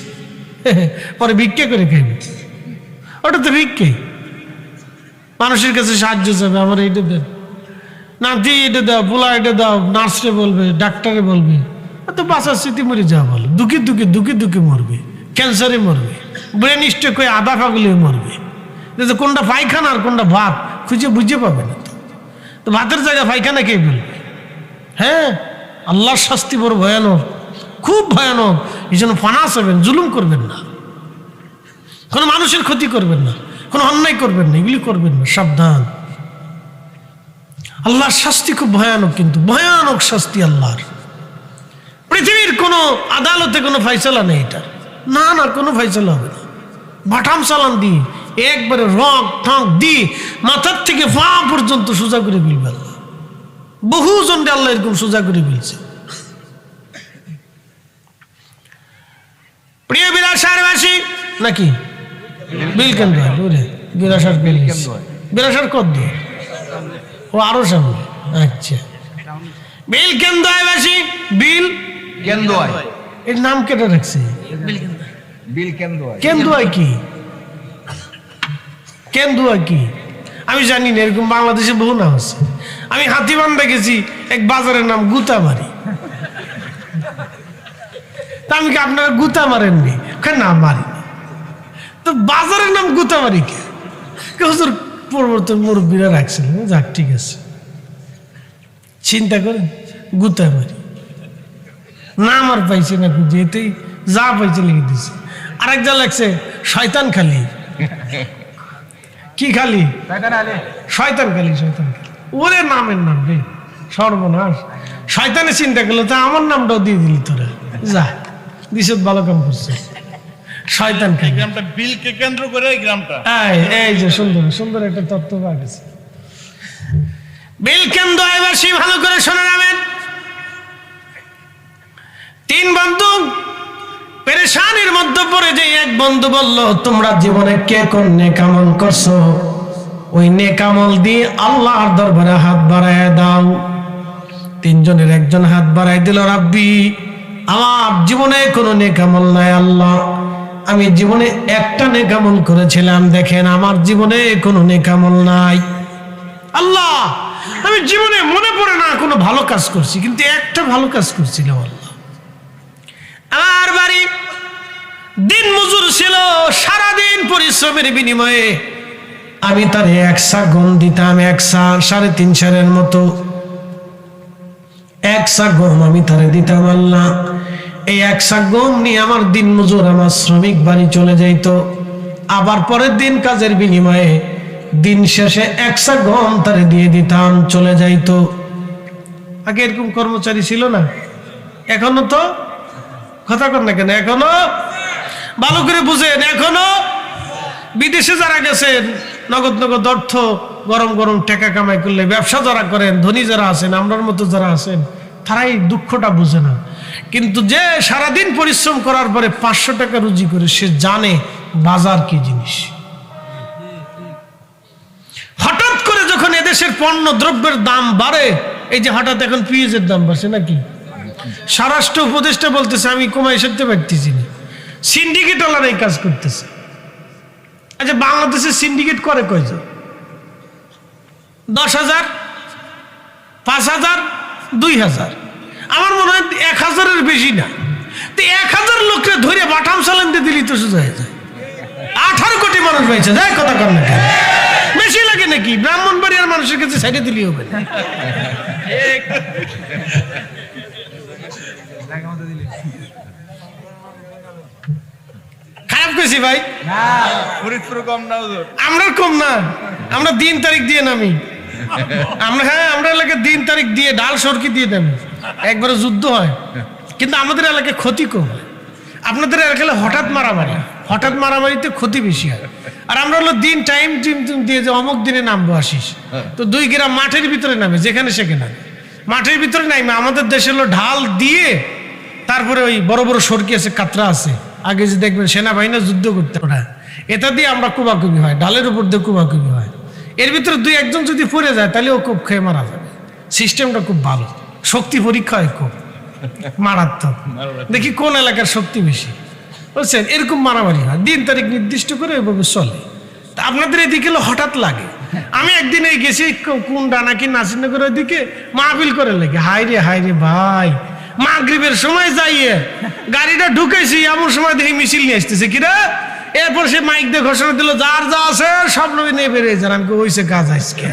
পরে ভিক্ষে করে খাইবে। ওটা তো ভিক্ষে, মানুষের কাছে সাহায্য চাবে, আমার এইটা দেন, নাতি এটা দাও, পোলা এটা দাও, নার্সরে বলবে, ডাক্তারে বলবে, তো বাঁচার স্মৃতি মরে যাওয়া বলো, দুঃখে দুঃখে দুঃখে দুঃখে মরবে, ক্যান্সারে মরবে, ব্রেন স্ট্রোক হয়ে আধা পাগলে মরবে। কোনটা পায়খানা আর কোনটা ভাত খুঁজে বুঝে পাবে না, তো ভাতের জায়গায় পায়খানা কে বলবে? হ্যাঁ, আল্লাহর শাস্তি বড় ভয়ানক, খুব ভয়ানক। এই জন্য ফানাস হবেন, জুলুম করবেন না, কোনো মানুষের ক্ষতি করবেন না, কোনো অন্যায় করবেন না, এগুলি করবেন না, সাবধান। আল্লাহর শাস্তি খুব ভয়ানক, কিন্তু ভয়ানক শাস্তি আল্লাহর। পৃথিবীর কোনো আদালতে কোনো ফয়সালা নেই এটা। না না, কোনো ফাইসালা হবে না। বাটাম চালান দিয়ে একবারে রক ঠক দিয়ে মাথার থেকে পা পর্যন্ত সোজা করে ফেলবে আল্লাহ। বহু জনকে আল্লাহ এরকম সোজা করে ফেলছে। প্রিয় বিলাসারবাসী নাকি বিলকেন্দ্র বিলাসার বিলাসার কত দিয়ে ও আরো সামনে। আচ্ছা, বিলকেন্দ্রবাসী বিল কেন্দুয়াই, এর নাম কেটে রাখছে বিল কেন্দুয়াই। কেন্দুয়া কি? কেন্দুয়া কি আমি জানি না, এরকম বাংলাদেশে বহু নাম আছে। আমি হাতিবান্ধা গেছি, এক বাজারের নাম গুতামারি। তা আমি কি আপনারা গুতা মারেননি? না মারি। তো বাজারের নাম গুতামারি কে? হুজুর পরিবর্তন মুরব্বীরা রাখছেন। যাক ঠিক আছে, চিন্তা করেন গুতামারি নাম আর পাইছে না, যেতেই যা পাইছে লিখে দিছে। আরেক যা লাগছে শয়তান খালি। কি খালি? শয়তান খালি, শয়তান খালি। ওরে নামের নাম রে, সর্বনাশ। শয়তানে চিন্তা করলো তা আমার নামটাও দিয়ে দিলি তোরা। যা দিস, ভালো কাম করছে। শয়তান খালি। গ্রামটা বিলকে কেন্দ্র করে এই গ্রামটা। এই যে সুন্দর সুন্দর একটা তত্ত্ব পাওয়া গেছে। বিলকেন্দ্রবাসী ভালো করে শুনে নেবেন। তিন বন্ধু পেরেশানির মধ্যে পড়ে যে এক বন্ধু বলল, তোমরা জীবনে কে কোন নেক আমল করছো, ওই নেক আমল দিয়ে আল্লাহর দরবারে হাত বাড়ায় দাও। তিনজনের একজন হাত বাড়াই দিল, রাব্বি আমার জীবনে কোনো নেক আমল নাই আল্লাহ, আমি জীবনে একটা নেক আমল করেছিলাম, দেখেন আমার জীবনে কোনো নেক আমল নাই আল্লাহ, আমি জীবনে মনে পড়ে না কোনো ভালো কাজ করছি, কিন্তু একটা ভালো কাজ করছিলাম আল্লাহ। আমার বাড়ি দিন মজুর ছিল, সারাদিন পরিশ্রমের বিনিময়ে আমি তার একশা গম দিতাম, একশা 3.5 সেরের মতো একশা গম আমি তারে দিতাম আল্লাহ। এই একশা গম নিয়ে আমার দিন মজুর আমার শ্রমিক বাড়ি চলে যাইতো, আবার পরের দিন কাজের বিনিময়ে দিন শেষে একশা গম তারে দিয়ে দিতাম, চলে যাইতো। আগে এরকম কর্মচারী ছিল না, এখনো তো কথা কর না কেন, এখনো ভালো করে বুঝেন, এখনো বিদেশে যারা গেছেন নগদ নগদ অর্থ গরম গরম টাকা কামাই করলে, ব্যবসা যারা করেন, ধনী যারা আছেন, আমরার মতো যারা আছেন, তারাই দুঃখটা বুঝে না। কিন্তু যে সারাদিন পরিশ্রম করার পরে 500 টাকা রুজি করে, সে জানে বাজার কি জিনিস। হঠাৎ করে যখন এদেশের পণ্য দ্রব্যের দাম বাড়ে, এই যে হঠাৎ এখন পেঁয়াজের দাম বাড়ছে নাকি, স্বরাষ্ট্র উপদেষ্টা বলতেছে আমি কমাই সারতে পারতেছি না, সিন্ডিকেট ওলারা এই কাজ করতেছে। আচ্ছা, বাংলাদেশের সিন্ডিকেট করে কয়জন? 10,000, 5,000, 2,000, আমার মনে হয় 1,000-এর বেশি না। তো 1,000 লোককে ধরে বাটাম চালান দিয়ে দিলি তো সোজা হয়ে যায়। 18 কোটি মানুষ পাইছে, যায় কথা কর না কেন? বেশি লাগে নাকি? ব্রাহ্মণবাড়িয়ার মানুষের কাছে সাইডে দিলি হবে না। খারাপ কইছি ভাই? ফরিদপুর কম না হুজুর? আমরা কম না, আমরা দিন তারিখ দিয়ে নামি। আমরা আমরা এলাকায় দিন তারিখ দিয়ে ডাল সরকি দিয়ে নামি, একবারে যুদ্ধ হয়। কিন্তু আমাদের এলাকায় ক্ষতি কম হয়, আপনাদের এলাকায় হঠাৎ মারামারি, হঠাৎ মারামারিতে ক্ষতি বেশি হয়। আর আমরা হলো দিন টাইম দিয়ে যে অমুক দিনে নামবো আসিস, তো 2 গ্রাম মাঠের ভিতরে নামে, যেখানে সেখানে মাঠের ভিতরে নামে। আমাদের দেশে হলো ঢাল দিয়ে, তারপরে ওই বড় বড় সরকি আছে, কাতরা আছে, আগে যে দেখবেন সেনাবাহিনী যুদ্ধ করতে ওরা, এটা দিয়ে আমরা কুবাকুবি হয়, ডালের উপর দিয়ে কুবাকুবি হয়। এর ভিতরে 2-1 যদি পড়ে যায় তাহলে ও খুব খেয়ে মারা যাবে। সিস্টেমটা খুব ভালো, শক্তি পরীক্ষা হয় খুব মারাত্মক। দেখি কোন এলাকার শক্তি বেশি, বুঝছেন? এরকম মারামারি হয়, দিন তারিখ নির্দিষ্ট করে ওইভাবে চলে। তা আপনাদের এদিকে হঠাৎ লাগে। আমি একদিন এই গেছি কোন ডানাকি নাসিরনগরের দিকে, মাহফিল করে লেগে, হাই রে ভাই, মাগরিবের সময় যাইয়ে গাড়িটা ঢুকেছি, এমন সময় দেখি মিছিল নিয়ে আসতেছে কিরা। এরপর সে মাইক দিয়ে ঘোষণা দিল, যার যা আছে সব লোক নিয়ে বেরিয়ে যান। আমি ওইসে কাজ আজকে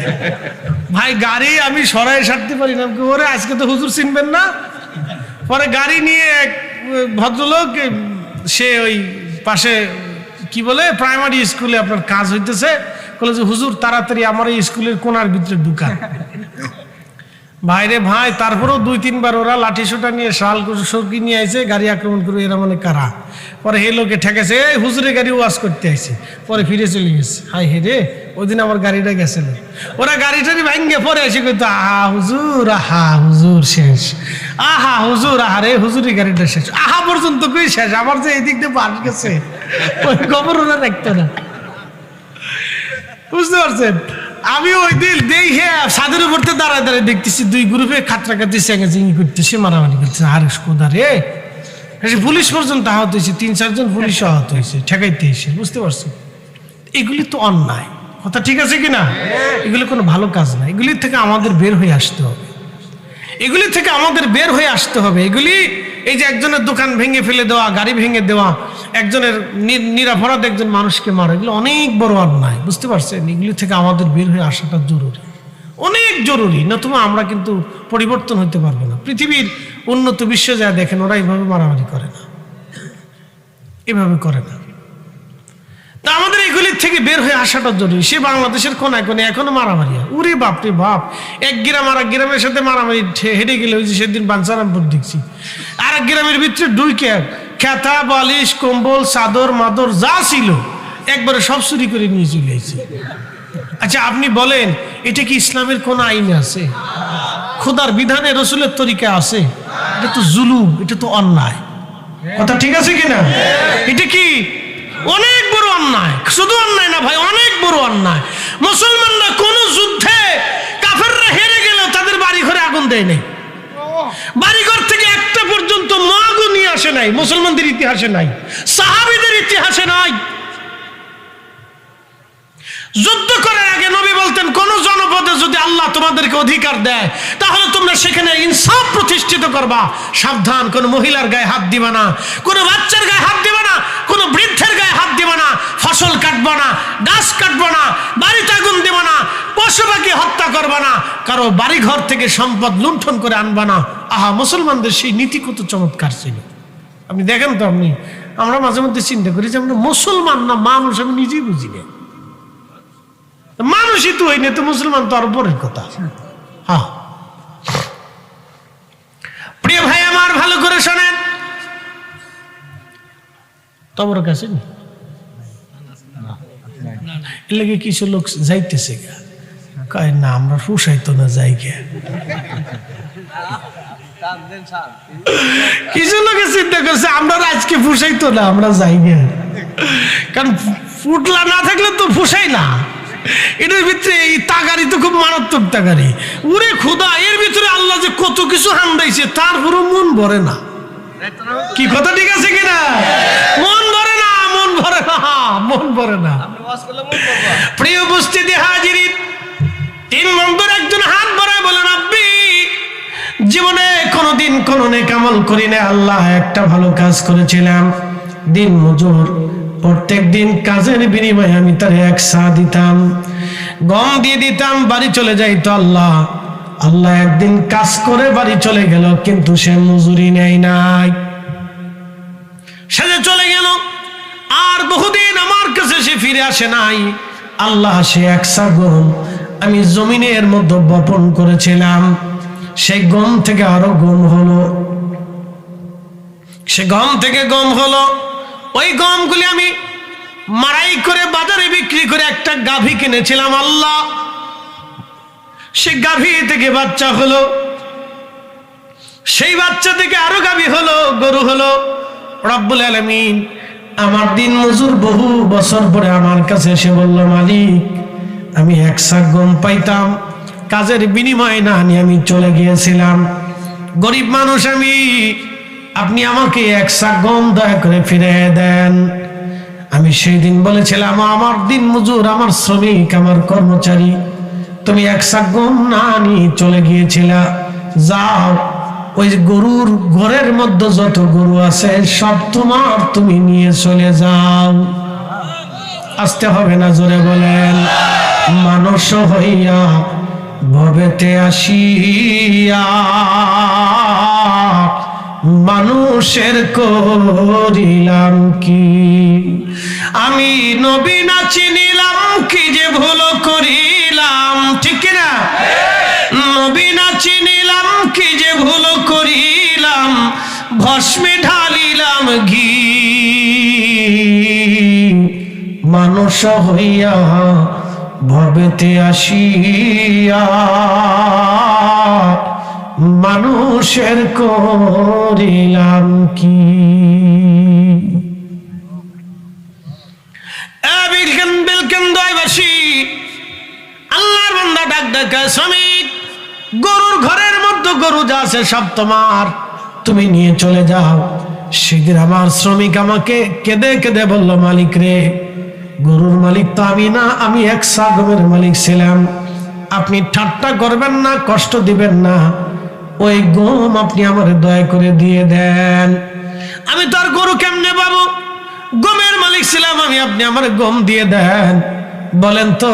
ভাই, গাড়ি আমি সরাই সারতে পারি না। ওরে আজকে তো হুজুর চিনবেন না। পরে গাড়ি নিয়ে এক ভদ্রলোক, সে ওই পাশে কি বলে প্রাইমারি স্কুলে আপনার কাজ হইতেছে, বলে যে হুজুর তাড়াতাড়ি আমার এই স্কুলের কোনার ভিতরে ঢুকান। ভাইরে ভাই, তারপরেও 2-3 বার ওরা লাঠি সোটা নিয়ে শাল সরকি নিয়ে আইছে, গাড়ি আক্রমণ করে, এরা মানে কারা। পরে হে লোকে ঠেকেছে, এই হুজুরের গাড়ি ওয়াজ করতে আইছে, পরে ফিরে চলে গেছে। হাই হে রে, ওই দিন আমার গাড়িটা গেছিল। ওরা গাড়িটারি ভাঙ্গে পরে এসে কইতো, আহা হুজুর, আহা হুজুর শেষ, আহা হুজুর, আহা রে হুজুরের গাড়িটা শেষ, আহা পর্যন্ত কই শেষ, আমার যে এই দিক দিয়ে বাস গেছে ওই খবর ওরা রাখতো না। বুঝতে পারছেন? আমি ওই দিন দেখে ছাদের উপর দাঁড়ায় দাঁড়ায় দেখতেছি 2 গ্রুপে খাতরাখাতি চেঙ্গাচিঙ্গি করতেছে, মারামারি করতেছে। আর কোথা রে, পুলিশ পর্যন্ত আহত হয়েছে, 3-4 জন পুলিশ আহত হয়েছে, ঠেকাইতে এসে। বুঝতে পারছো? এগুলি তো অন্যায় কথা, ঠিক আছে কিনা? এগুলি কোনো ভালো কাজ না। এগুলির থেকে আমাদের বের হয়ে আসতে হবে, এগুলি থেকে আমাদের বের হয়ে আসতে হবে। এগুলি, এই যে একজনের দোকান ভেঙে ফেলে দেওয়া, গাড়ি ভেঙে দেওয়া, একজনের নিরাপরাধ একজন মানুষকে মারা, এগুলো অনেক বড় অন্যায়। বুঝতে পারছেন? এগুলি থেকে আমাদের বের হয়ে আসাটা জরুরি, অনেক জরুরি। নতুবা আমরা কিন্তু পরিবর্তন হতে পারবো না। পৃথিবীর উন্নত বিশ্ব যা দেখেন, ওরা এইভাবে মারামারি করে না, এভাবে করে না। তা আমাদের এগুলির থেকে বের হয়ে আসাটা জরুরি। সে বাংলাদেশের কোনায় কোনায় এখনো মারামারি। উরে বাপ রে বাপ, এক গ্রাম আর এক গ্রামের সাথে মারামারি হেঁটে গেলে, ওই যে সেদিন বাঞ্চারামপুর দেখছি, আর এক গ্রামের ভিতরে ঢুকে খেতা, বালিশ, কম্বল, চাদর মাদর যা ছিল একবারে সব চুরি করে নিয়ে চলে এসেছে। আচ্ছা আপনি বলেন, এটা কি ইসলামের কোন আইনে আছে? খোদার বিধানে, রসুলের তরিকা আছে? এটা তো জুলুম, এটা তো অন্যায় কথা, ঠিক আছে কিনা? এটা কি অনেক বড় অন্যায়। শুধু অন্যায় না ভাই, অনেক বড় অন্যায়। মুসলমানরা কোন যুদ্ধে কাফেররা হেরে গেলেও তাদের বাড়ি ঘরে আগুন দেয় নাই, বাড়িঘর থেকে একটা পর্যন্ত আগুন নিয়ে আসে নাই। মুসলমানদের ইতিহাসে নাই, সাহাবীদের ইতিহাসে নাই। যুদ্ধ করার আগে নবী বলতেন, কোন জনপদে যদি আল্লাহ তোমাদেরকে অধিকার দেয়, তাহলে তোমরা সেখানে ইনসাফ প্রতিষ্ঠিত করবা। সাবধান, কোন মহিলার গায়ে হাত দিবা না, কোন বাচ্চার গায়ে হাত দিবা না, কোন বৃদ্ধের গায়ে হাত দিবা না, ফসল কাটবা না, গাছ কাটবা না, বাড়িতে আগুন দিবা না, পশু পাখি হত্যা করবা না, কারো বাড়ি ঘর থেকে সম্পদ লুণ্ঠন করে আনবা না। আহা, মুসলমানদের সেই নীতি কত চমৎকার ছিল। আপনি দেখেন তো, আমরা মাঝে মধ্যে চিন্তা করি যে আমরা মুসলমান না মানুষ, আমি নিজেই বুঝি না। মানুষই তো হইনি তো, মুসলমান তো আর পরের কথা। হ্যাঁ প্রিয় ভাই আমার, ভালো করে শোনেন। তোমার কাছে এলাকে কিছু লোক যাইতেছে, কয় না আমরা ফুসাইতো না যাই গে। কিছু লোকে চিন্তা করছে আমরা আজকে ফুসাইতো না, আমরা যাই গে। কারণ ফুটলা না থাকলে তো ফুসাই না। এটার ভিতরে এই তাগারি তো খুব মারাত্মক তাগারি। উরে খোদা, এর ভিতরে আল্লাহ যে কত কিছু হান্দাইছে, তারপরও মন ভরে না। কি কথা ঠিক আছে কিনা? মন ভরে না, মন ভরে না, মন ভরে না। প্রিয় উপস্থিতি হাজিরিন, 3 নম্বর একজন হাত বাড়ায় বলেন, আব্বি জীবনে কোনোদিন কোনো নেক আমল করি না, আল্লাহ একটা ভালো কাজ করেছিলাম। দিন মজুর, প্রত্যেক দিন কাজের বিনিময়ে আমি তার 1 সা দিতাম, গম দিয়ে দিতাম, বাড়ি চলে যাইতো। আল্লাহ একদিন কাজ করে বাড়ি চলে গেল, কিন্তু সে মজুরি নেয় নাই, সে যে চলে গেল আর বহুদিন আমার কাছে সে ফিরে আসে নাই। আল্লাহ, সে 1 সা গম আমি জমিনের মধ্যে বপন করেছিলাম, সেই গম থেকে আরো গম হলো, সে গম থেকে গম হলো। ওই গমগুলি আমি মারাই করে বাজারে বিক্রি করে একটা গাভী কিনেছিলাম। আল্লাহ, সে গাভী থেকে বাচ্চা হলো, সেই বাচ্চা থেকে আরো গাভী হলো, গরু হলো। রব্বুল আলামিন আমার দিন মজুর বহু বছর পরে আমার কাছে এসে বলল, মালিক আমি 1 সা গম পাইতাম, কাজের বিনিময়ে না নিয়ে আমি চলে গিয়েছিলাম, গরিব মানুষ আমি, আপনি আমাকে 1 সা গম দয়া করে ফিরে দেন। আমি সেই দিন বলেছিলাম, আমার দিন মজুর, আমার শ্রমিক, আমার কর্মচারী, তুমি 1 সা গম না নিয়ে চলে গিয়েছিলা, যাও ওই গরুর ঘরের মধ্যে যত গরু আছে সব তোমার, তুমি নিয়ে চলে যাও। আসতে হবে না, জোরে বলেন। মানুষ হইয়া ভবেতে আসিয়া মানুষের করিলাম কি, আমি নবী না চিনিলাম, কি যে ভুল করিলাম, ঠিক না? নবী না চিনিলাম, কি যে ভুল করিলাম, ভস্মে ঢালিলাম ঘি। মানুষ হইয়া ভবেতে আসিয়া মানুষের করিলাম কি। বিলকেন দয়বাসী, আল্লাহর বান্দা ডাক ডাকা, শ্রমিক গরুর ঘরের মধ্যে গরু যা আছে সব তোমার, তুমি নিয়ে চলে যাও। সেদিন আমার শ্রমিক আমাকে কেঁদে কেঁদে বলল, মালিক রে, গরুর মালিক তো আমি না, আমি এক ছাগলের মালিক ছিলাম। আপনি ঠাট্টা করবেন না, কষ্ট দিবেন না, ওই গম আপনি আমার দয়া করে দিয়ে দেন। আমি তো আর গরু কেমনে পাবো, গমের মালিক ছিলাম আমি, আপনি আমার গম দিয়ে দেন। বলেন তো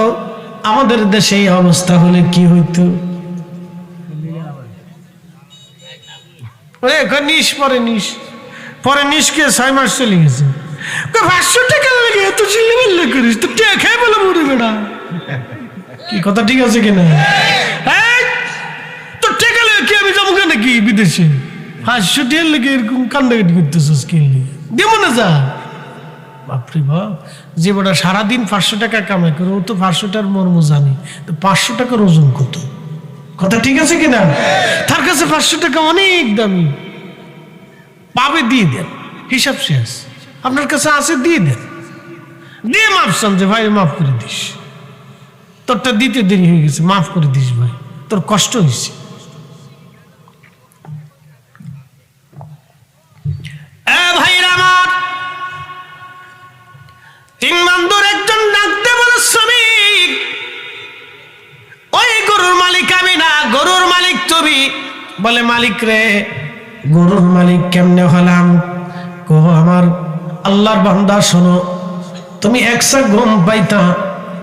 আমাদের দেশে এই অবস্থা হলে কি হইতো? নিশ পরে নিশকে 6 মাস চলে গেছে। 500 টাকা লাগে এত চিল্লামিল্লা করিস, তো টিয়া খাই বলে মরে বেড়া। কি কথা ঠিক আছে কিনা? তো টেকা লেগে কি আমি যাবো নাকি বিদেশে? 500 টাকা লেগে এরকম কান্দাকাটি করতেছিস, কিনলি দেবো না যা। বাপরে বাপ, যে বড় সারাদিন 500 টাকা কামাই করে, ও তো 500 টাকার মর্ম জানি, তো 500 টাকার ওজন কত? কথা ঠিক আছে কিনা? তার কাছে 500 টাকা অনেক দামি। পাবে দিয়ে দেন, হিসাব শেষ। আপনার কাছে আছে দিয়ে দেন, দিয়ে মাফ চান যে ভাই মাফ করে দিস, তোরটা দিতে দেরি হয়ে গেছে, মাফ করে দিস ভাই, তোর কষ্ট হয়েছে। ভাইরা আমার, 3 বন্ধুর একজন ডাকতে বলে, শ্রমিক ওই গরুর মালিক আমি না, গরুর মালিক তুমি। বলে, মালিক রে, গরুর মালিক কেমনে হলাম? কো আমার আল্লাহর বান্দা, শোনো, তুমি 100 গম পাইতা,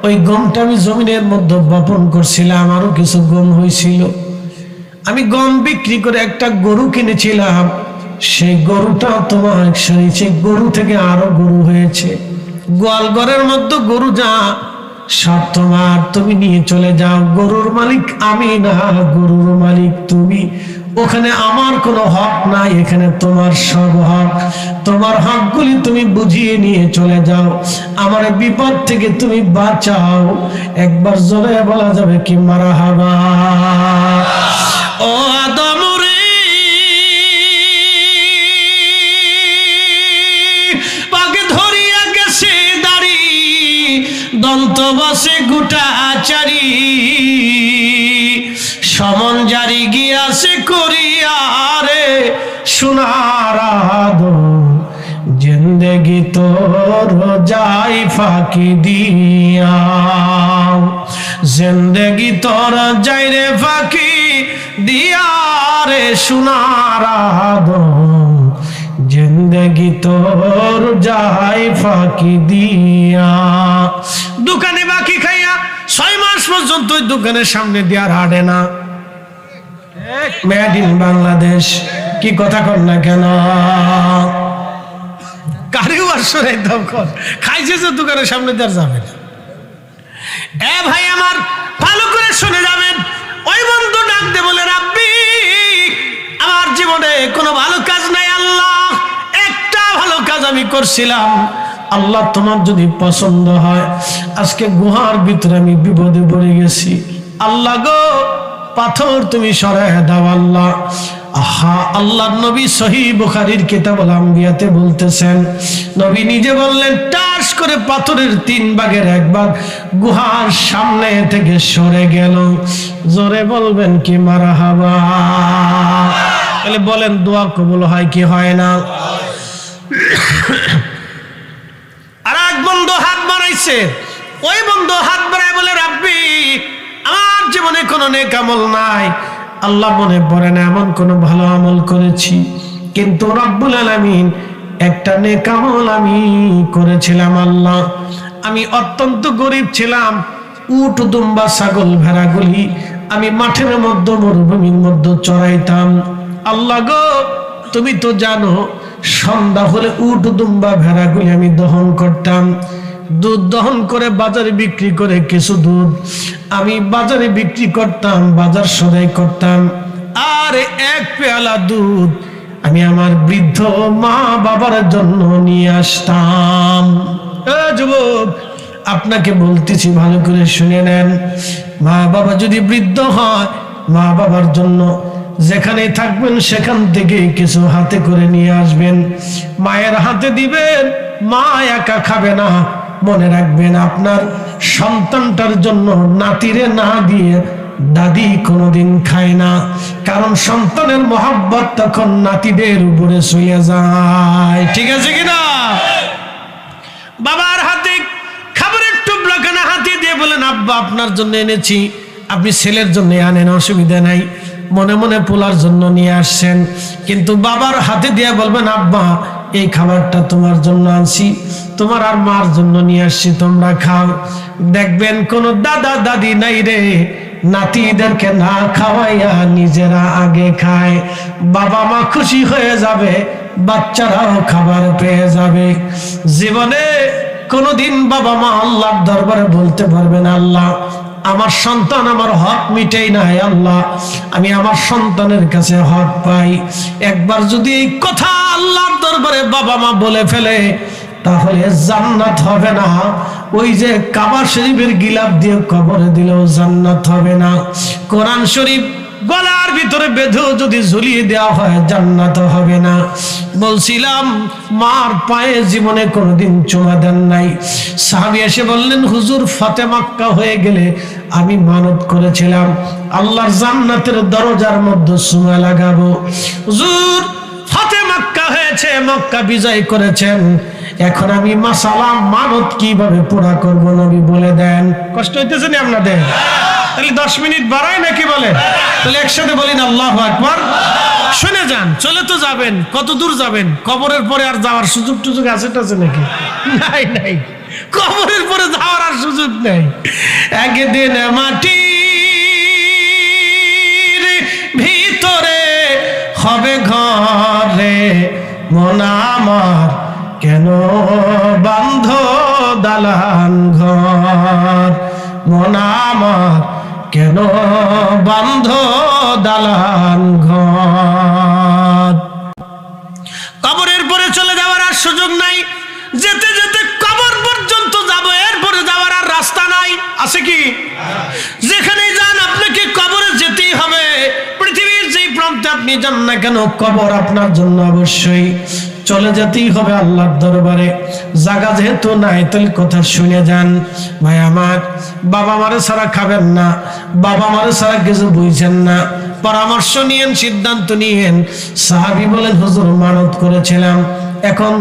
ওই গমটা আমি জমিনের মধ্যে বপন করছিলাম, আরো কিছু গম হয়েছিল। আমি গম বিক্রি করে একটা গরু কিনেছিলাম, সেই গরুটা তোমার, সেই গরু থেকে আরো গরু হয়েছে। গোয়াল ঘরের মধ্যে গরু যা সব তোমার, তুমি নিয়ে চলে যাও। গরুর মালিক আমি না, গরুর মালিক তুমি। ওখানে আমার কোনো হক নাই, এখানে তোমার সব হক। তোমার হকগুলি তুমি বুঝিয়ে নিয়ে চলে যাও, আমার বিপদ থেকে তুমি বাঁচাও। একবার জোরে বলা যাবে কি মারহাবা? ও আদম রে, পাকে ধরিয়া গেছে দাড়ি, দন্ত বসে গোটা চারি, সমন জারি গিয়াছে করিয়ারে সোনার আদম, জিন্দেগি তোর যাই ফাঁকি দিয়া, জিন্দেগি তোর যাই রে ফাঁকি দিয়া রে সোনার আদম, জিন্দেগি তোর যাই ফাঁকি দিয়া। দোকানে বাকি খাইয়া 6 মাস পর্যন্ত দোকানের সামনে দিয়ে আর হাঁটে না। মেড ইন বাংলাদেশ, কি কথা কর না কেন? কারিও আসলে একদম কর খাইছে যে দোকানের সামনে দিয়ে আর যাবে না। ভাই আমার, ভালো করে শুনে যাবেন। ওই বন্ধু ডাক দে বলে, রাব্বি, আমার জীবনে কোনো ভালো কাজ নাই আল্লাহ, একটা ভালো কাজ আমি করছিলাম, আল্লাহ তোমার যদি পছন্দ হয়, আজকে গুহার ভিতরে আমি বিপদে পড়ে গেছি, আল্লাহ গো পাথর তুমি সরায় দাও আল্লাহ। আহা, আল্লাহর নবী সহিহ বুখারীর কিতাবুল আম্বিয়াতে বলতেছেন, নবী নিজে বললেন, টাস করে পাথরের 3 ভাগের 1 ভাগ গুহার সামনে থেকে সরে গেল। জোরে বলবেন কি মারহাবা? তাহলে বলেন, দোয়া কবুল হয় কি হয় না? আর এক বন্ধু হাত বাড়াইছে, ওই বন্ধু হাত বাড়ায় বলে, রাব্বি, আমার জীবনে কোনো নেক আমল নাই, আল্লাহ মনে পড়ে না এমন কোন ভালো আমল করেছি, কিন্তু রব্বুল আলামিন একটা নেক আমল আমি করেছিলাম আল্লাহ। আমি অত্যন্ত গরিব ছিলাম, উট দুম্বা ছাগল ভেড়াগুলি আমি মাঠের মধ্যে মরুভূমির মধ্যে চড়াইতাম। আল্লাহ গো, তুমি তো জানো, সন্ধ্যা হলে উট দুম্বা ভেড়াগুলি আমি দহন করতাম, দুধ দহন করে বাজারে বিক্রি করে কিছু দুধ আমি বাজারে বিক্রি করতাম, বাজার সদাই করতাম, আর এক পেয়ালা দুধ আমি আমার বৃদ্ধ মা বাবার জন্য নিয়ে আসতাম। যুবক, আপনাকে বলতেছি, ভালো করে শুনে নেন। মা বাবা যদি বৃদ্ধ হয়, মা বাবার জন্য যেখানে থাকবেন সেখান থেকে কিছু হাতে করে নিয়ে আসবেন, মায়ের হাতে দিবেন। মা একা খাবে না, মনে রাখবেন আপনার সন্তানটার জন্য নাতিরে না দিয়ে দাদি কোনোদিন খায় না, কারণ সন্তানের মহব্বত তখন নাতিদের উপরে চলে যায়। ঠিক আছে কিনা? বাবার হাতে খাবারের টুকরাখানা হাতে দিয়ে বলেন, আব্বা আপনার জন্য এনেছি, আপনি ছেলের জন্য আনেন, অসুবিধা নাই। মনে মনে পোলার জন্য নিয়ে আসছেন, কিন্তু বাবার হাতে দিয়ে বলবেন, আব্বা এই খাবারটা তোমার জন্য আনছি, তোমার আর মার জন্য নিয়ে আসছি, তোমরা খাও। দেখবেন কোন দাদা দাদি নাই রে, নাতিদেরকে না খাওয়াইয়া নিজেরা আগে খায়। বাবা মা খুশি হয়ে যাবে, বাচ্চারাও খাবার পেয়ে যাবে। জীবনে কোনদিন বাবা মা আল্লাহর দরবারে বলতে পারবে না, আল্লাহ আমার সন্তান আমার হক মিটেই নাই, আল্লাহ আমি আমার সন্তানের কাছে হক পাই। একবার যদি এই কথা আল্লাহর দরবারে বাবা মা বলে ফেলে, তাহলে জান্নাত হবে না। ওই যে কাবা শরীফের গিলাফ দিয়ে কবরে দিলেও জান্নাত হবে না। কোরআন শরীফ গলার ভিতরে বেঁধেও যদি ঝুলিয়ে দেওয়া হয়, জান্নাত হবে না। বলছিলাম মার পায়ে জীবনে কোনোদিন চুমা দেন নাই। সাহাবী এসে বললেন, হুজুর ফাতে মক্কা হয়ে গেলে আমি মানত করেছিলাম আল্লাহর জান্নাতের দরজার মধ্যে চুমা লাগাবো। হুজুর ফাতে মক্কা হয়েছে, মক্কা বিজয় করেছেন, এখন আমি মাসালা মানত কিভাবে পুরা করব নবী বলে দেন। কষ্ট হইতেছে না আপনাদের? তাহলে 10 মিনিট বাড়ায় নাকি বলে? তাহলে একসাথে বলিন আল্লাহু আকবার। শুনে যান, চলে তো যাবেন, কত দূর যাবেন? কবরের পরে আর যাওয়ার সুযোগ টুযোগ আছে নাকি? নাই নাই, কবরের পরে যাওয়ার আর সুযোগ নেই। একদিন মাটির ভিতরে হবে ঘরে, মন আমার কেন বান্ধ দালান ঘর, মন আমার কেন বান্ধ দালান ঘর। কবরের পরে চলে যাওয়ার আর সুযোগ নাই। যেতে যেতে কবর পর্যন্ত যাব, এরপরে যাওয়ার আর রাস্তা নাই। আছে কি? যেখানেই যান আপনাকে কবরে যেতেই হবে। পৃথিবীর যেই প্রান্তে আপনি যান না কেন, কবর আপনার জন্য অবশ্যই চলে যেতেই হবে আল্লাহর দরবারে। জায়গা যেহেতু নাই, তাহলে কথা শুনে যান। ভাই আমার, বাবা মারে ছাড়া খাবেন না, বাবা মারে ছাড়া কিছু বুঝছেন না, পরামর্শ নিয়েন, সিদ্ধান্ত নিয়েন। সাহাবী বলেন, হুজুর মানত করেছিলাম, এখন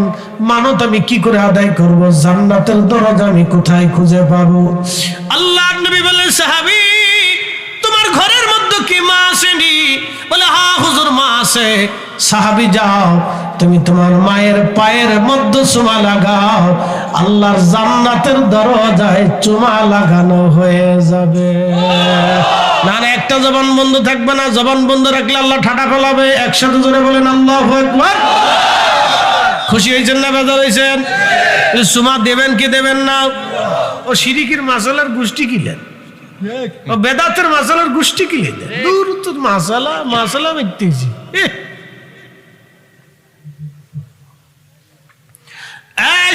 মানত আমি কি করে আদায় করব? জান্নাতের দরজা আমি কোথায় খুঁজে পাবো? আল্লাহর নবী বলেন, সাহাবী তোমার ঘরের মধ্যে কি মা আসেনি? বলে, হ্যাঁ হুজুর মা আছে। সাহাবী যাও, তুমি তোমার মায়ের পায়ের মধ্যে চুমা লাগাও, আল্লাহর জান্নাতের দরজায় চুমা লাগানো হয়ে যাবে। না না, একটা জবান বন্ধ থাকবে না, জবান বন্ধ রাখলে আল্লাহ ঠাটা ফেলাবে। একসাথে জোরে বলেন আল্লাহু আকবার। খুশি হয়েছেন না বেজার হয়েছেন? চুমা দেবেন কি দেবেন না? ও শিরিকের মাসালার গোষ্ঠী কিলেন, ও বেদাতের মাসালার গোষ্ঠী কিলেন। দূর তো মাসালা দেখতেছি।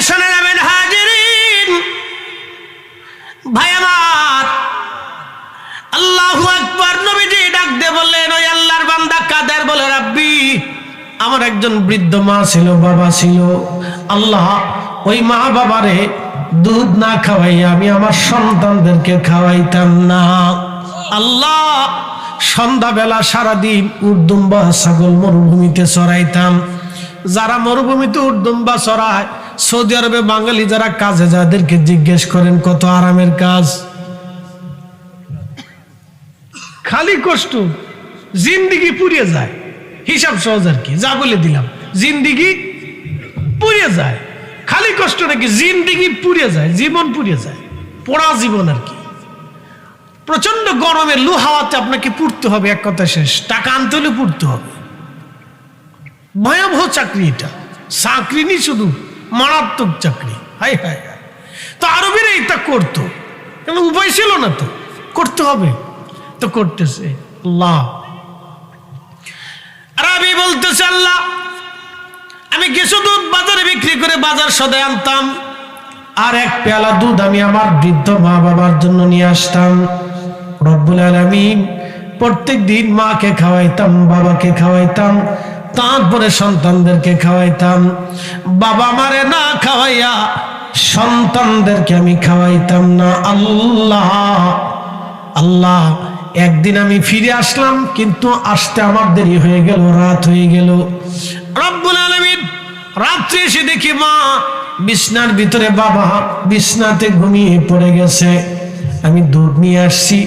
শোনে যাবেন হাজিরিন, ভাই আমার, আল্লাহু আকবার। নবীজি ডাক দিয়ে বললেন, ওই আল্লাহর বান্দা কাদের? বলে, রাব্বি আমার একজন বৃদ্ধ মা ছিল, বাবা ছিল। আল্লাহ ওই মা বাবারে দুধ না খাওয়াইয়া আমি আমার সন্তানদেরকে খাওয়াইতাম না। আল্লাহ সন্ধ্যাবেলা সারাদিন উর্দুম্বা ছাগল মরুভূমিতে চড়াইতাম। যারা মরুভূমিতে উর্দুম্বা চড়ায়, সৌদি আরবে বাঙালি যারা কাজে, যাদেরকে জিজ্ঞেস করেন কত আরামের কাজ। খালি কষ্ট, জিন্দিগি পুড়িয়ে যায়। হিসাব সহজ আর কি, যা বলে দিলাম, জিন্দিগি পুড়িয়ে যায়। খালি কষ্ট নাকি? জিন্দিগি পুড়িয়ে যায়, জীবন পুড়িয়ে যায়, পোড়া জীবন আর কি। প্রচন্ড গরমে লু হাওয়াতে আপনাকে পুড়তে হবে, এক কথা শেষ। টাকা আনতে হলে পুড়তে হবে। ভয়াবহ চাকরি এটা, চাকরি নি শুধু, মারাত্মক চাকরি। High high high. তো আরবিরা এটা করতো, কেন উপায় ছিল না, তো করতে হবে, তো করতেছে। আল্লাহ আরবি বলতেছে, আল্লাহ আমি কিছু দুধ বাজারে বিক্রি করে বাজার সদায় আনতাম, আর এক পেয়ালা দুধ আমি আমার বৃদ্ধ মা বাবার জন্য নিয়ে আসতাম। রব্বুল আলামিন প্রত্যেক দিন মাকে খাওয়াইতাম, বাবাকে খাওয়াইতাম, তারপরে সন্তানদেরকে খাওয়াইতাম। বাবা মারে না খাওয়াইয়া সন্তানদেরকে আমি খাওয়াইতাম না। আল্লাহ আল্লাহ একদিন আমি ফিরে আসলাম, কিন্তু আসতে আমার দেরি হয়ে গেল, রাত হয়ে গেল। রব্বুল আলামিন রাত্রে এসে দেখি মা বিছনার ভিতরে, বাবা বিছনাতে ঘুমিয়ে পড়ে গেছে। আমি দুধ নিয়ে আসছি,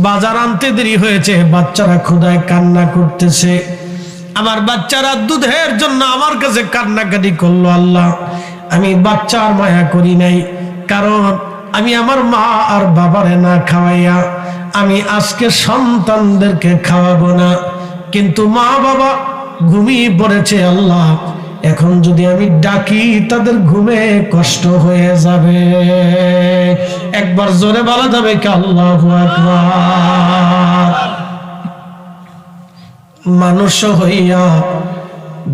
বাজার আনতে দেরি হয়েছে, বাচ্চারা ক্ষুধায় কান্না করতেছে। আমার বাচ্চারা দুধের জন্য আমার কাছে কান্নাকাটি করলো। আল্লাহ আমি বাচ্চার মায়া করি নাই, কারণ আমি আমার মা আর বাবারে না খাওয়াইয়া আমি আজকে সন্তানদেরকে খাওয়াবো না, কিন্তু মা বাবা ঘুমিয়ে পড়েছে। আল্লাহ এখন যদি আমি ডাকি তাদের ঘুমে কষ্ট হয়ে যাবে। একবার জোরে বলা যাবে কি আল্লাহু আকবার? মানুষ হইয়া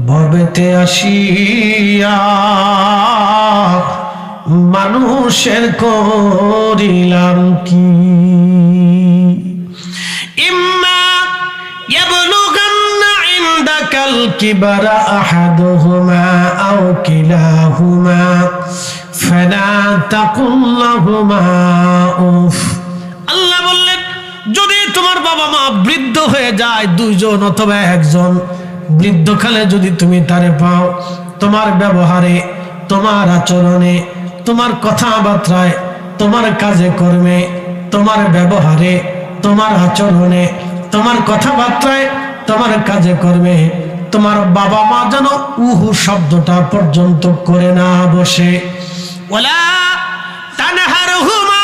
ভবেতে আসিয়া মানুষের করিলাম কি? ইম্মা ইয়াবলুগান্না ইনদাকাল কিবারা আহাদুহুমা আও কিলাহুমা ফালা তাকুল লাহুমা উফ। আল্লাহ বললেন, যদি তোমার বাবা মা বৃদ্ধ হয়ে যায়, দুইজন অথবা একজন বৃদ্ধকালে যদি তুমি তারে পাও, তোমার ব্যবহারে, তোমার আচরণে, তোমার কথাবার্তায়, তোমার কাজে কর্মে, তোমার ব্যবহারে, তোমার আচরণে, তোমার কথাবার্তায়, তোমার কাজে কর্মে তোমার বাবা মা যেন উহু শব্দটা পর্যন্ত করে না বসে। ওয়ালা তানহারহুমা,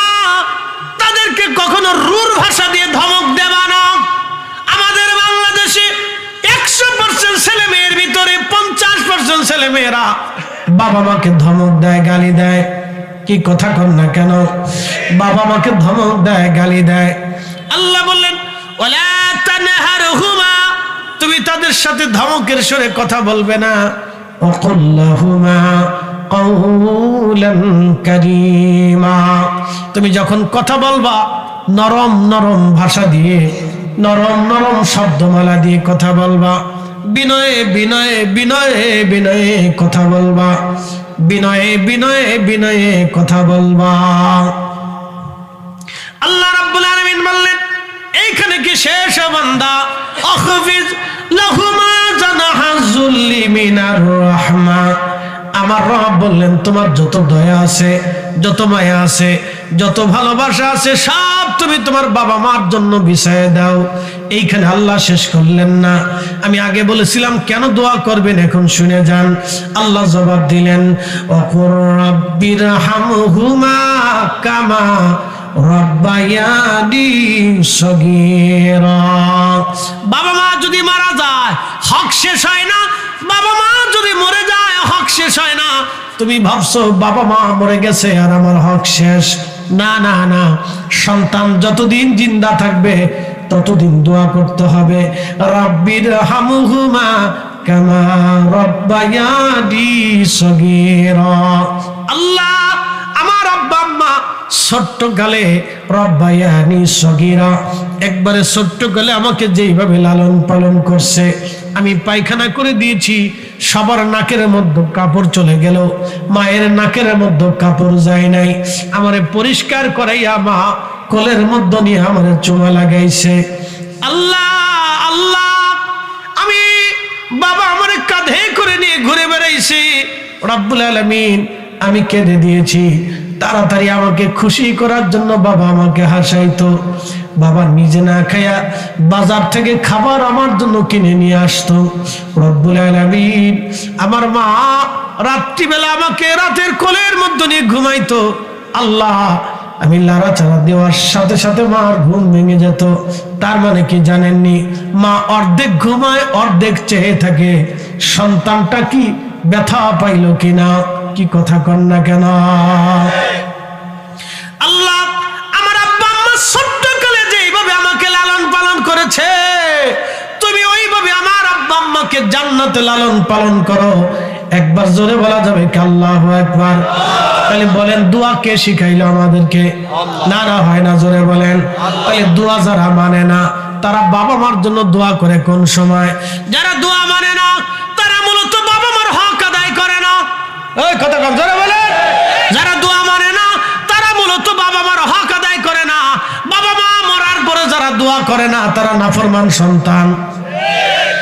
তাদেরকে কখনো রূঢ় ভাষা দিয়ে ধমক দেবা না। আমাদের বাংলাদেশে 100% ছেলে মেয়ের ভিতরে 50% ছেলে মেয়েরা বাবা মাকে ধমক দেয়, গালি দেয়। কি কথা কন না কেন? বাবা মাকে ধমক দেয়, গালি দেয়। আল্লাহ বললেন, ওয়ালা তানহারহুমা, তুমি তাদের সাথে ধমকের সুরে কথা বলবে না। ওয়াকুল লাহুমা কাওলান কারীমা, তুমি যখন কথা বলবা নরম নরম ভাষা দিয়ে, নরম নরম শব্দমালা দিয়ে কথা বলবা। বিনয়ে বিনয়ে বিনয়ে বিনয়ে কথা বলবা, বিনয়ে বিনয়ে বিনয়ে কথা বলবা। আল্লাহ রাব্বুল আলামিন বললেন, এইখানে কি শেষ বান্দা? আখফিজ লাহুমা জানাহা যুল্লি মিনার রাহমা। আমার রব বললেন, তোমার যত দয়া আছে, যত মায়া আছে, যত ভালোবাসা আছে, সব তুমি তোমার বাবা মার জন্য বিছায় দাও। এইখানে আল্লাহ শেষ করলেন না। আমি আগে বলেছিলাম কেন দোয়া করবেন, এখন শুনে যান। আল্লাহ জবাব দিলেন, ওয়াকুর রাব্বিরহামহুমা কামা রাব্বায়ানি সগীরা। বাবা মা যদি মারা যায় হক শেষ হয় না। বাবা মা যদি মরে যায় হক শেষ হয় না। তুমি ভাবছো বাবা মা মরে গেছে আর আমার হক শেষ। না না না, সন্তান যতদিন জিন্দা থাকবে ততদিন দোয়া করতে হবে, রাব্বিরহামহুমা কামা রাব্বায়ানি সগীরা। আল্লাহ আমার আব্বা আম্মা ছোট্ট কালে, রব্বায়ানি সগীরা, একবারে ছোট্ট কালে আমাকে যেইভাবে লালন পালন করছে, আমি পায়খানা করে দিয়েছি, সবার নাকের মধ্যে কাপড় চলে গেল, মায়ের নাকের মধ্যে কাপড় যায় নাই। আমারে পরিষ্কার করাইয়া মা কোলের মধ্যে নিয়ে আমারে চুমা লাগাইছে। আল্লাহ আল্লাহ, আমি বাবা আমারে কাঁধে করে নিয়ে ঘুরে বেড়াইছি। রব্বুল আলামিন, আমি কেঁদে দিয়েছি। তাড়াতাড়ি আমাকে খুশি করার জন্য বাবা আমাকে হাসাইতো। বাবা নিজে না খায়া বাজার থেকে খাবার আমার জন্য কিনে নিয়ে আসতো। রব্বুল আলামিন, আমার মা রাত্রিবেলা আমাকে রাতের কোলের মধ্যে নিয়ে ঘুমাইতো। আল্লাহ, আমি লাড়াচাড়া দেওয়ার সাথে সাথে মার ঘুম ভেঙে যেত। তার মানে কি জানেননি? মা অর্ধেক ঘুমায়, অর্ধেক চেয়ে থাকে সন্তানটা কি ব্যথা পাইল কিনা। কি কথা কন না কেন? আমাকে জান্নাতে লালন পালন করো। একবার জোরে বলা যাবে কি আল্লাহু আকবার? তাহলে বলেন দোয়া কে শিখাইলো আমাদেরকে? না না হয় না, জোরে বলেন। তাহলে দোয়া যারা মানে না তারা বাবা মার জন্য দোয়া করে কোন সময়? যারা দোয়া মানে না তারা মূলত বাবা মার হক আদায় করে না। ওই কথা কম জোরে বলেন। যারা দোয়া মানে না তারা মূলত বাবা মার হক আদায় করে না। বাবা মা মরার পরে যারা দোয়া করে না তারা নাফরমান সন্তান।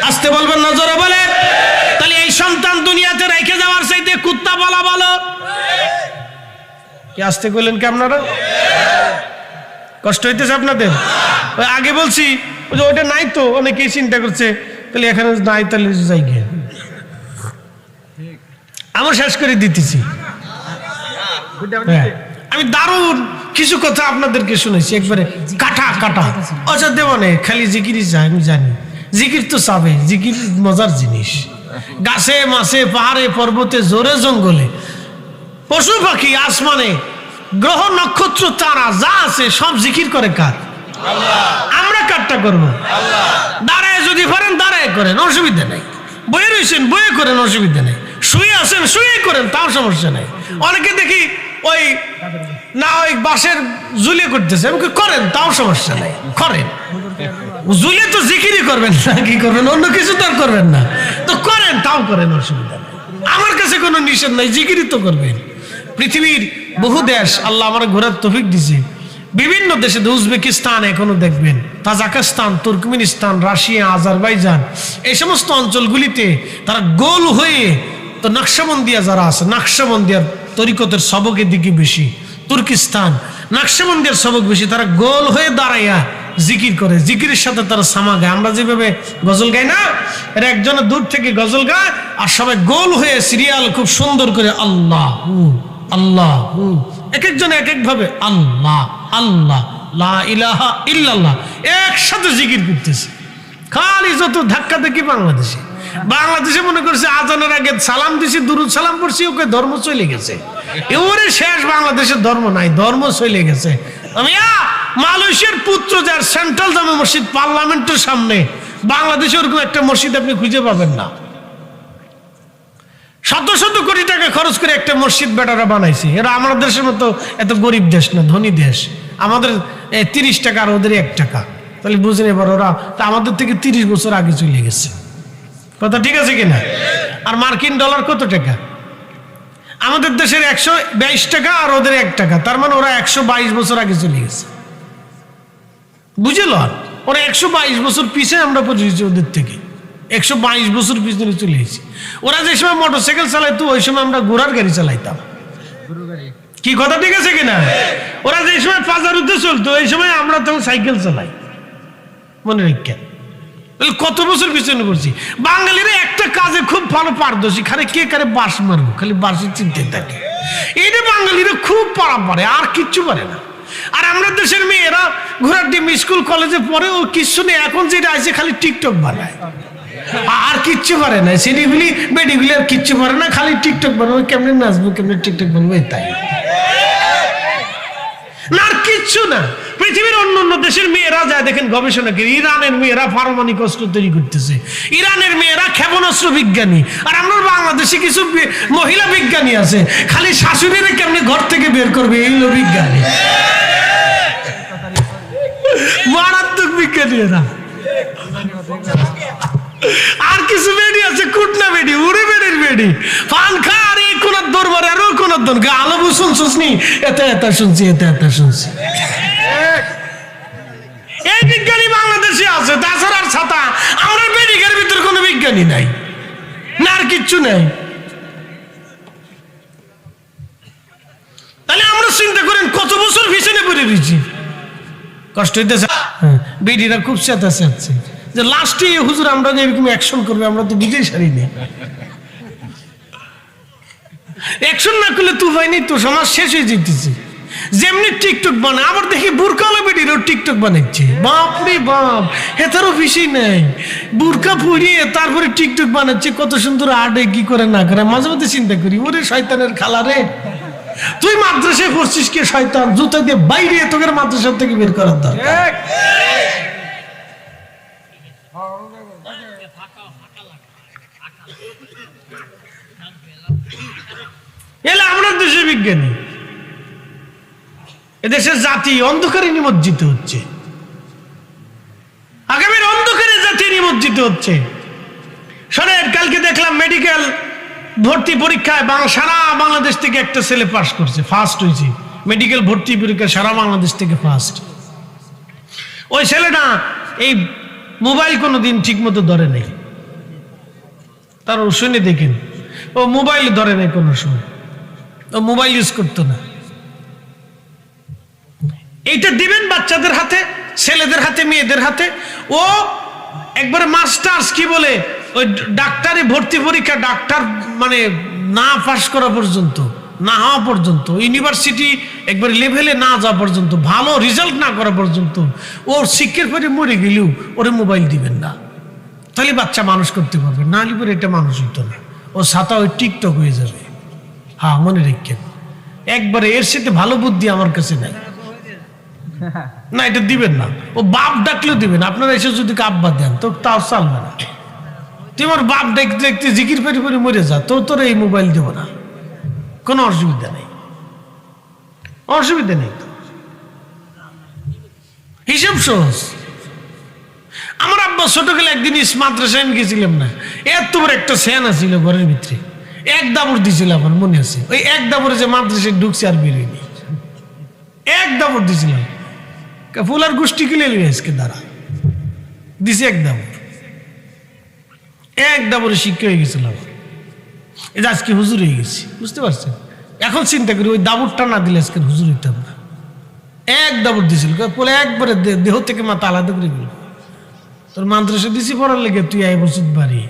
আসতে বলবেন না, জোরে বলেন। তাহলে এই সন্তান দুনিয়াতে রেখে যাওয়ার চাইতে কুত্তা বলা ভালো। কি আসতে বললেন কি আপনারা? কষ্ট হইতেছে আপনাদের? ওই আগে বলছি ওইটা নাই তো, অনেকেই চিন্তা করছে তাহলে এখানে নাই, তাহলে যাই গিয়ে আমার শেষ করে দিতেছি। আমি দারুণ কিছু কথা আপনাদেরকে শুনেছি, একবারে কাটা কাটা। আচ্ছা দেব না, খালি জিকিরই চাই, আমি জানি জিকির তো চাবে, জিকির মজার জিনিস। গাছে মাছে পাহাড়ে পর্বতে জোরে জঙ্গলে পশু পাখি আসমানে গ্রহ নক্ষত্র তারা যা আছে সব জিকির করে কার? আমরা কারটা করবো? দাঁড়ায় যদি পারেন দাঁড়ায় করেন, অসুবিধা নেই। বয়ে রয়েছেন বয়ে করেন, অসুবিধা নেই। শুয়ে আছেন শুয়ে করেন, তাও সমস্যা নেই। অনেকে দেখি ওই না ওই বাঁশের ঝুলিয়ে করতেছে, আমাকে করেন, তাও সমস্যা নেই, করেন। ঝুলিয়ে তো জিকিরই করবেন না, কি করবেন? অন্য কিছু তো আর করবেন না, তো করেন, তাও করেন, অসুবিধা নেই। আমার কাছে কোনো নিষেধ নাই, জিকিরই তো করবেন। পৃথিবীর বহু দেশ আল্লাহ আমার ঘোরার তৌফিক দিছে। বিভিন্ন দেশে, উজবেকিস্তান এখনো দেখবেন, তাজিকিস্তান, তুর্কমেনিস্তান, রাশিয়া, আজারবাইজান, এই সমস্ত অঞ্চলগুলিতে তারা গোল হয়ে, তো নকশবন্দিয়া যারা আছে, নকশবন্দিয়ার তরিকতের সবকের দিকে বেশি, তুর্কিস্তান নকশবন্দিয়ার সবক বেশি, তারা গোল হয়ে দাঁড়াইয়া জিকির করে, জিকিরের সাথে তারা সামা গায়। আমরা যেভাবে গজল গাই না, এরা একজনের দূর থেকে গজল গায় আর সবাই গোল হয়ে সিরিয়াল খুব সুন্দর করে আল্লাহ আল্লাহ, এক একজন এক এক ভাবে আল্লাহ আল্লাহ লা ইলাহা ইল্লাল্লাহ একসাথে জিকির করতেছে। খালি যত ধাক্কা দেখি বাংলাদেশে মনে করছে আজানের আগে সালাম দিছি, দুরুদ সালাম পড়ছি, ওকে ধর্ম চলে গেছে। এবারে শেষ, বাংলাদেশের ধর্ম নাই, ধর্ম চলে গেছে। আমি মালয়েশিয়ার পুত্র যার সেন্ট্রাল জামে মসজিদ পার্লামেন্টের সামনে, বাংলাদেশে ওরকম একটা মসজিদ আপনি খুঁজে পাবেন না। শত শত কোটি টাকা খরচ করে একটা মসজিদ বেটারা বানাইছে। এরা আমাদের দেশের মতো এত গরিব দেশ না, ধনী দেশ। আমাদের 30 টাকা আর ওদের 1 টাকা, তাহলে বুঝেন এবার ওরা তা আমাদের থেকে 30 বছর আগে চলে গেছে। কথা ঠিক আছে কিনা? আর মার্কিন ডলার কত টাকা? আমাদের দেশের 122 টাকা আর ওদের 1 টাকা, তার মানে ওরা 122 বছর আগে চলে গেছে। বুঝল? ওরা 122 বছর পিছিয়ে আমরা পড়েছি ওদের থেকে, 122 বছর পিছনে চলে এসেছি। ওরা যে সময় মোটরসাইকেল চালাইতো ওই সময় আমরা ঘোড়ার গাড়ি চালাইতাম। কি কথা ঠিক আছে কিনা? ওরা যে সময় পাজারুতে চলতো এই সময় আমরা তখন সাইকেল চালাই। মনে রেখে কত বছর পিছনে করছি। বাঙালিরা একটা কাজে খুব ভালো পারদর্শী, খালি কে কারে বাঁশ মারবো, খালি বাঁশের চিন্তায় থাকে। এইটা বাঙালিরা খুব পারা পারে, আর কিচ্ছু পারে না। আর আমরা দেশের মেয়েরা ঘোড়ার ডিম স্কুল কলেজে পড়ে, ও কিচ্ছু নেই। এখন যেটা আছে খালি টিকটক বানায়, আর কিচ্ছু পারে না। সিডিগুলি বেডিগুলি আর কিচ্ছু পারে না, খালি টিকটক বানাবো, কেমনে নাচবো, কেমনে টিকটক বানাবো, তাই না, আর কিচ্ছু না। পৃথিবীর অন্য অন্য দেশের মেয়েরা যায় দেখেন গবেষণা করে, ইরানের মেয়েরা পারমাণবিক অস্ত্র তৈরি করতেছে, ইরানের মেয়েরা ক্ষেপণাস্ত্র বিজ্ঞানী। আর আমরা বাংলাদেশে কিছু মহিলা বিজ্ঞানী আছে, খালি শাশুড়িরা কেমনে ঘর থেকে বের করবে, এই হলো বিজ্ঞানী, মারাত্মক বিজ্ঞানী এরা। আর কিছু বেডি আছে, কুটনা বেডি, উড়ে বেডির বেডি, পানখা, আর এই কোনার দরবারে আর ওই কোনার দরবার, আলবু শুনছিস নি, এটা এটা শুনছি, এটা এটা শুনছি। এই বিজ্ঞানী বাংলাদেশে আছে, তাছাড়া আর ছাতা। আমরা বেডিকের ভিতর কোনো বিজ্ঞানী নাই না, আর কিচ্ছু নাই। তাহলে আমরা চিন্তা করেন কত বছর পিছনে পড়ে রয়েছি। কষ্ট হইতেছে। বেডিরা খুব চেতাচ্ছে যে লাস্টে হুজুর আমরা যে এরকম অ্যাকশন করবে, আমরা তো বুঝেই সারি নেই। অ্যাকশন না করলে তো হয় নেই, তো সমাজ শেষ হয়ে যেতেছে। যেমনি টিকটক বানায়, আবার দেখি বুরকালা বেডিরও টিকটক বানাচ্ছে। বাপ রে বাপ, এটারও বেশি নেই, বুরকা পুড়িয়ে তারপরে টিকটক বানাচ্ছে। কত সুন্দর আডে, কি করে না করে। মাঝে মাঝে চিন্তা করি, ওরে শয়তানের খালা রে, তুই মাদ্রাসায় পড়ছিস, কে শয়তান, জুতা দিয়ে বাইরে তোকে মাদ্রাসা থেকে বের করার দরকার। এলা আমরা দেশের বিজ্ঞানী, এদেশের জাতি অন্ধকারে নিমজ্জিত হচ্ছে, আগামীর অন্ধকারে জাতি নিমজ্জিত হচ্ছে। শোনেন, কালকে দেখলাম মেডিকেল ভর্তি পরীক্ষায় সারা বাংলাদেশ থেকে একটা ছেলে পাস করছে, ফার্স্ট হয়েছে মেডিকেল ভর্তি পরীক্ষায়, সারা বাংলাদেশ থেকে ফার্স্ট। ওই ছেলেটা এই মোবাইল কোনোদিন ঠিক মতো ধরে নেই, তার শুনে দেখেন, ও মোবাইল ধরে নেই কোনো সময়, ও মোবাইল ইউজ করতো না। এইটা দিবেন বাচ্চাদের হাতে, ছেলেদের হাতে, মেয়েদের হাতে। ও একবারে মাস্টার্স কি বলে ওই ডাক্তারি ভর্তি পরীক্ষা, ডাক্তার মানে না পাস করা পর্যন্ত, না হওয়া পর্যন্ত, ইউনিভার্সিটি একবার লেভেলে না যাওয়া পর্যন্ত, ভালো রেজাল্ট না করা পর্যন্ত, ওর শিক্ষার পরে মরে গেলেও ওরে মোবাইল দিবেন না, তাহলে বাচ্চা মানুষ করতে পারবে, না হলে পরে এটা মানুষ হইতো না, ও ছাতা ওই টিকটক হয়ে যাবে। হ্যাঁ, মনে রেখেন, একবারে এর সাথে ভালো বুদ্ধি আমার কাছে নাই। না, এটা দিবেন না, ও বাপ ডাকলেও দিবেন। আপনারা এসে যদি আব্বা দেন তো তাও চালবে না। তোমার বাপ দেখতে দেখতে জিকির পেরে পেরে মরে যা, তোর এই মোবাইল দেব না, কোনো অসুবিধা নেই, অসুবিধা নেই তো, হিসাব সহজ। আমার আব্বা ছোট গেলে একদিন মাদ্রাসায় গেছিলাম না, এত বড় একটা সেনা ছিল ঘরের ভিতরে, এক দাবর দিয়েছিল, আমার মনে আছে। ওই এক দাবরে যে মাদ্রাসায় ঢুকছে আর বেরোয়নি, এক দাবর দিয়েছিলাম, ফুলার গোষ্ঠী কিনে আজকে দ্বারা দিছে, এক দাবরে শিক্ষা হয়ে গেছিলাম, এই যে আজকে হুজুর হয়ে গেছি, বুঝতে পারছেন? এখন চিন্তা করি ওই দাবরটা না দিলে আজকে হুজুর হইতাম না। এক দাবর দিয়েছিল, বলে একবারে দেহ থেকে মাথা আলাদা করে গেল, তোর মাদ্রাসা দিছি পড়ার লেগে, তুই আয় বছর বাড়ি